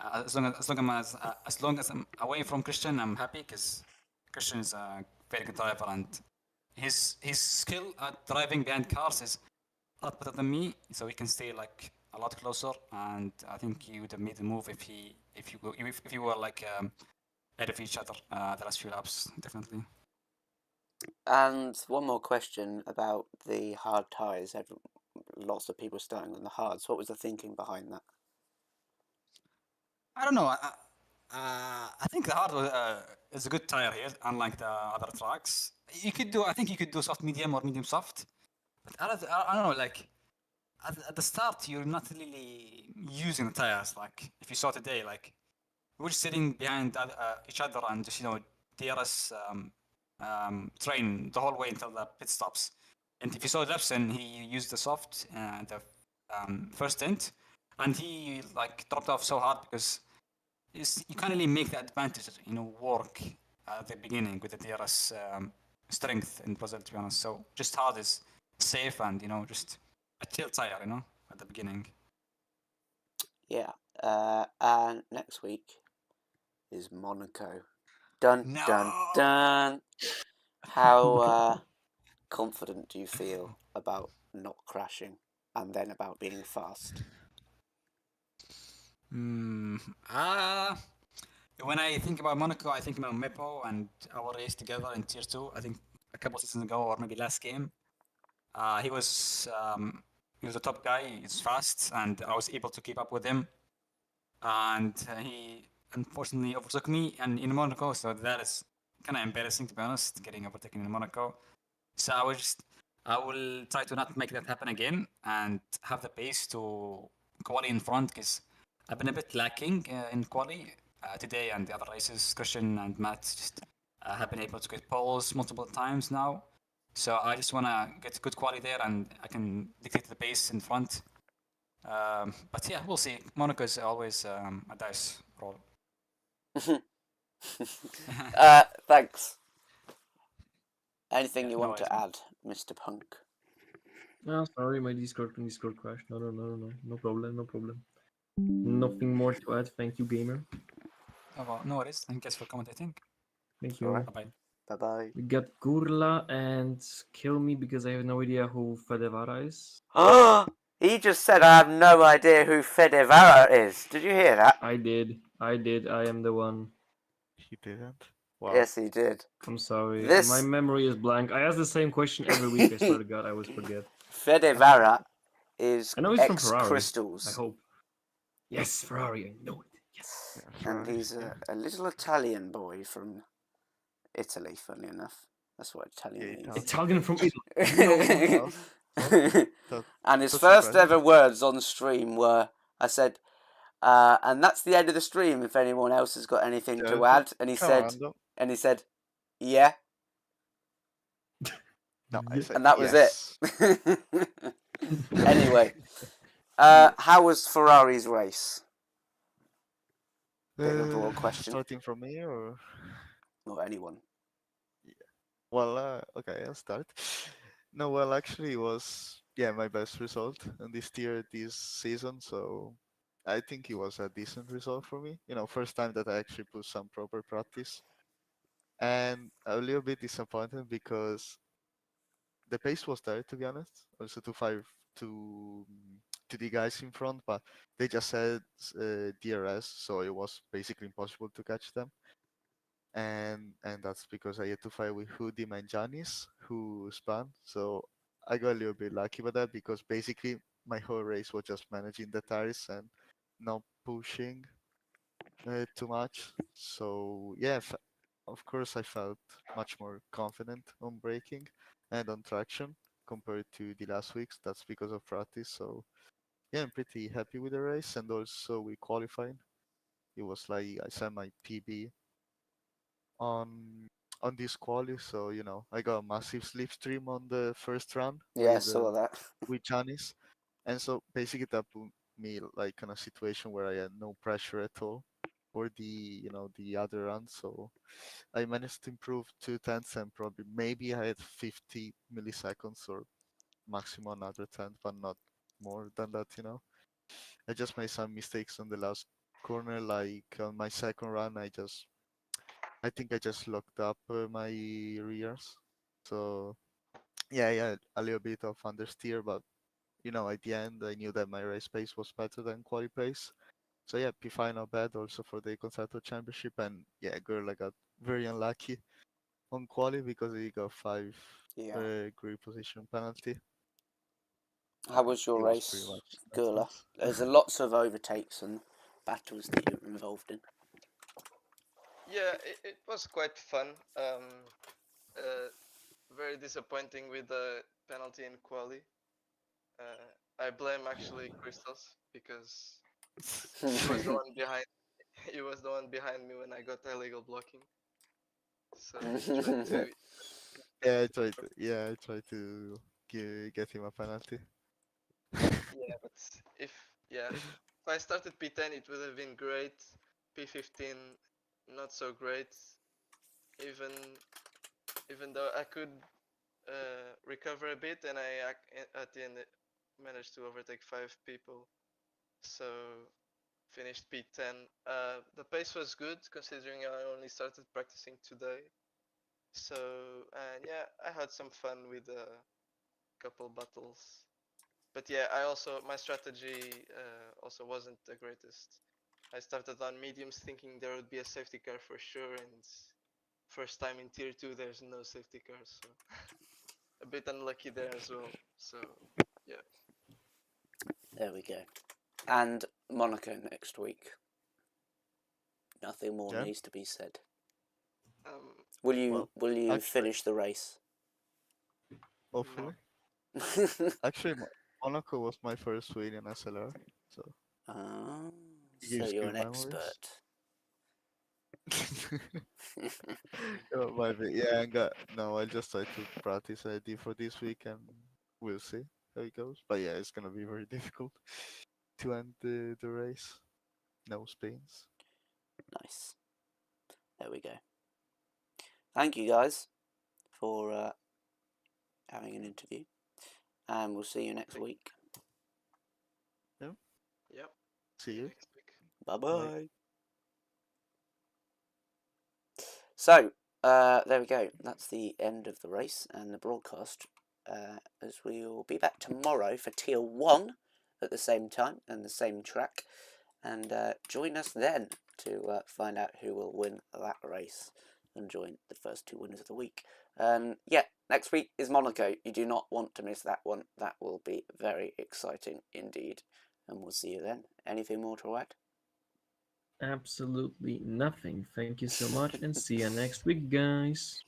As long as I'm away from Christian, I'm happy because Christian is a very good driver and his skill at driving behind cars is a lot better than me, so he can stay like a lot closer. And I think he would have made the move if you were like ahead of each other the last few laps, definitely. And one more question about the hard tyres. Lots of people starting on the hards. What was the thinking behind that? I don't know. I think the hard is a good tire here, unlike the other tracks. I think you could do soft medium or medium soft. But I don't know. Like at the start, you're not really using the tires. Like if you saw today, like we were just sitting behind each other and just DRS train the whole way until the pit stops. and if you saw Jefferson, he used the soft, the first stint, and he like dropped off so hard because you can't really make the advantage, work at the beginning with the DRS strength in Brazil, to be honest. So just hard is safe and, just a chill tire, at the beginning. Yeah. And next week is Monaco. Dun No! dun dun. How confident do you feel about not crashing and then about being fast? When I think about Monaco, I think about Mepo and our race together in Tier 2. I think a couple seasons ago, or maybe last game. He was a top guy. He's fast, and I was able to keep up with him. And he unfortunately overtook me and in Monaco, so that is kind of embarrassing, to be honest, getting overtaken in Monaco. So I will try to not make that happen again and have the pace to quali in front, because I've been a bit lacking in quali today and the other races. Christian and Matt just have been able to get poles multiple times now. So I just want to get good quality there, and I can dictate the pace in front. But yeah, we'll see. Monaco is always a dice roll. Thanks. Anything you no want worries, to add, Mr. Punk? No, sorry, my Discord crashed. No problem, no problem. Nothing more to add. Thank you, gamer. Oh, well, no worries. Thank you guys for commenting. Thank you. Alright. Bye-bye. Bye-bye. We got Gurla and Kill Me because I have no idea who Fedevara is. He just said I have no idea who Fedevara is. Did you hear that? I did. I am the one. He didn't. Wow. Yes, he did. I'm sorry. This- My memory is blank. I ask the same question every week. I swear to God, I always forget. Fedevara is I know he's from ex Ferrari. Crystals. I hope. Yes, Ferrari. I know it. Yes. Yeah, And Ferrari, he's yeah. a little Italian boy from Italy, funnily enough. That's what Italian Yeah, means. Italian from Italy. And his That's first impressive. ever words on stream were, I said, and that's the end of the stream if anyone else has got anything to Yeah, add. And he said, yeah. No, I said And that was yes. it. Anyway, how was Ferrari's race? Bit of a broad question. Starting from me or? Or anyone. Well, okay, I'll start. No, well, actually, it was my best result in this tier this season. So I think it was a decent result for me. First time that I actually put some proper practice, and a little bit disappointed because the pace was there, to be honest. Also to the guys in front, but they just said DRS, so it was basically impossible to catch them. And that's because I had to fight with Hudim and Janis, who spun. So I got a little bit lucky with that because basically my whole race was just managing the tires and not pushing too much. So yeah, of course I felt much more confident on braking and on traction compared to the last weeks. That's because of practice. So yeah, I'm pretty happy with the race, and also with qualifying. It was like I set my PB on this quali, so I got a massive slipstream on the first run Yeah, I with saw that. Janis, and so basically that put me like in a situation where I had no pressure at all for the other run. So I managed to improve 2 tenths, and probably maybe I had 50 milliseconds or maximum another tenth, but not more than that. I just made some mistakes on the last corner, like on my second run. I think I just locked up my rears. So yeah, a little bit of understeer, but at the end I knew that my race pace was better than quali pace. So yeah, P5 not bad also for the Concerto Championship, and yeah, girl, I got very unlucky on quali because he got 5 Yeah. grid position penalty. How was your It was pretty race, much Gurla? nonsense. There's lots of overtakes and battles that you were involved in. Yeah, it was quite fun. Very disappointing with the penalty in quali. I blame actually Crystals because he was the one behind. He was the one behind me when I got illegal blocking. So he tried to. Yeah, I tried to get him a penalty. Yeah, but if I started P10, it would have been great. P15, not so great. Even though I could recover a bit, and at the end managed to overtake 5 people. So finished P10. The pace was good considering I only started practicing today. So and yeah, I had some fun with a couple battles. But yeah, my strategy also wasn't the greatest. I started on mediums thinking there would be a safety car for sure, and first time in tier 2 there's no safety car, so a bit unlucky there as well. So yeah. There we go. And Monaco next week. Nothing more Yeah. needs to be said. Um, Will you Well, will you actually- finish the race? Hopefully. Actually, Monaco was my first win in SLR, so Oh, It so gives you're good an memories. expert. Yeah, I'll just try to practice ID for this week and we'll see how it goes. But yeah, it's gonna be very difficult to end the race. No spins. Nice. There we go. Thank you guys for having an interview, and we'll see you next week. Yep. See you. Next week. Bye bye. Bye. So there we go. That's the end of the race and the broadcast. As we will be back tomorrow for Tier 1 at the same time and the same track. And join us then to find out who will win that race and join the first 2 winners of the week. Yeah, next week is Monaco. You do not want to miss that one. That will be very exciting indeed. And we'll see you then. Anything more to add? Absolutely nothing. Thank you so much, and see you next week, guys.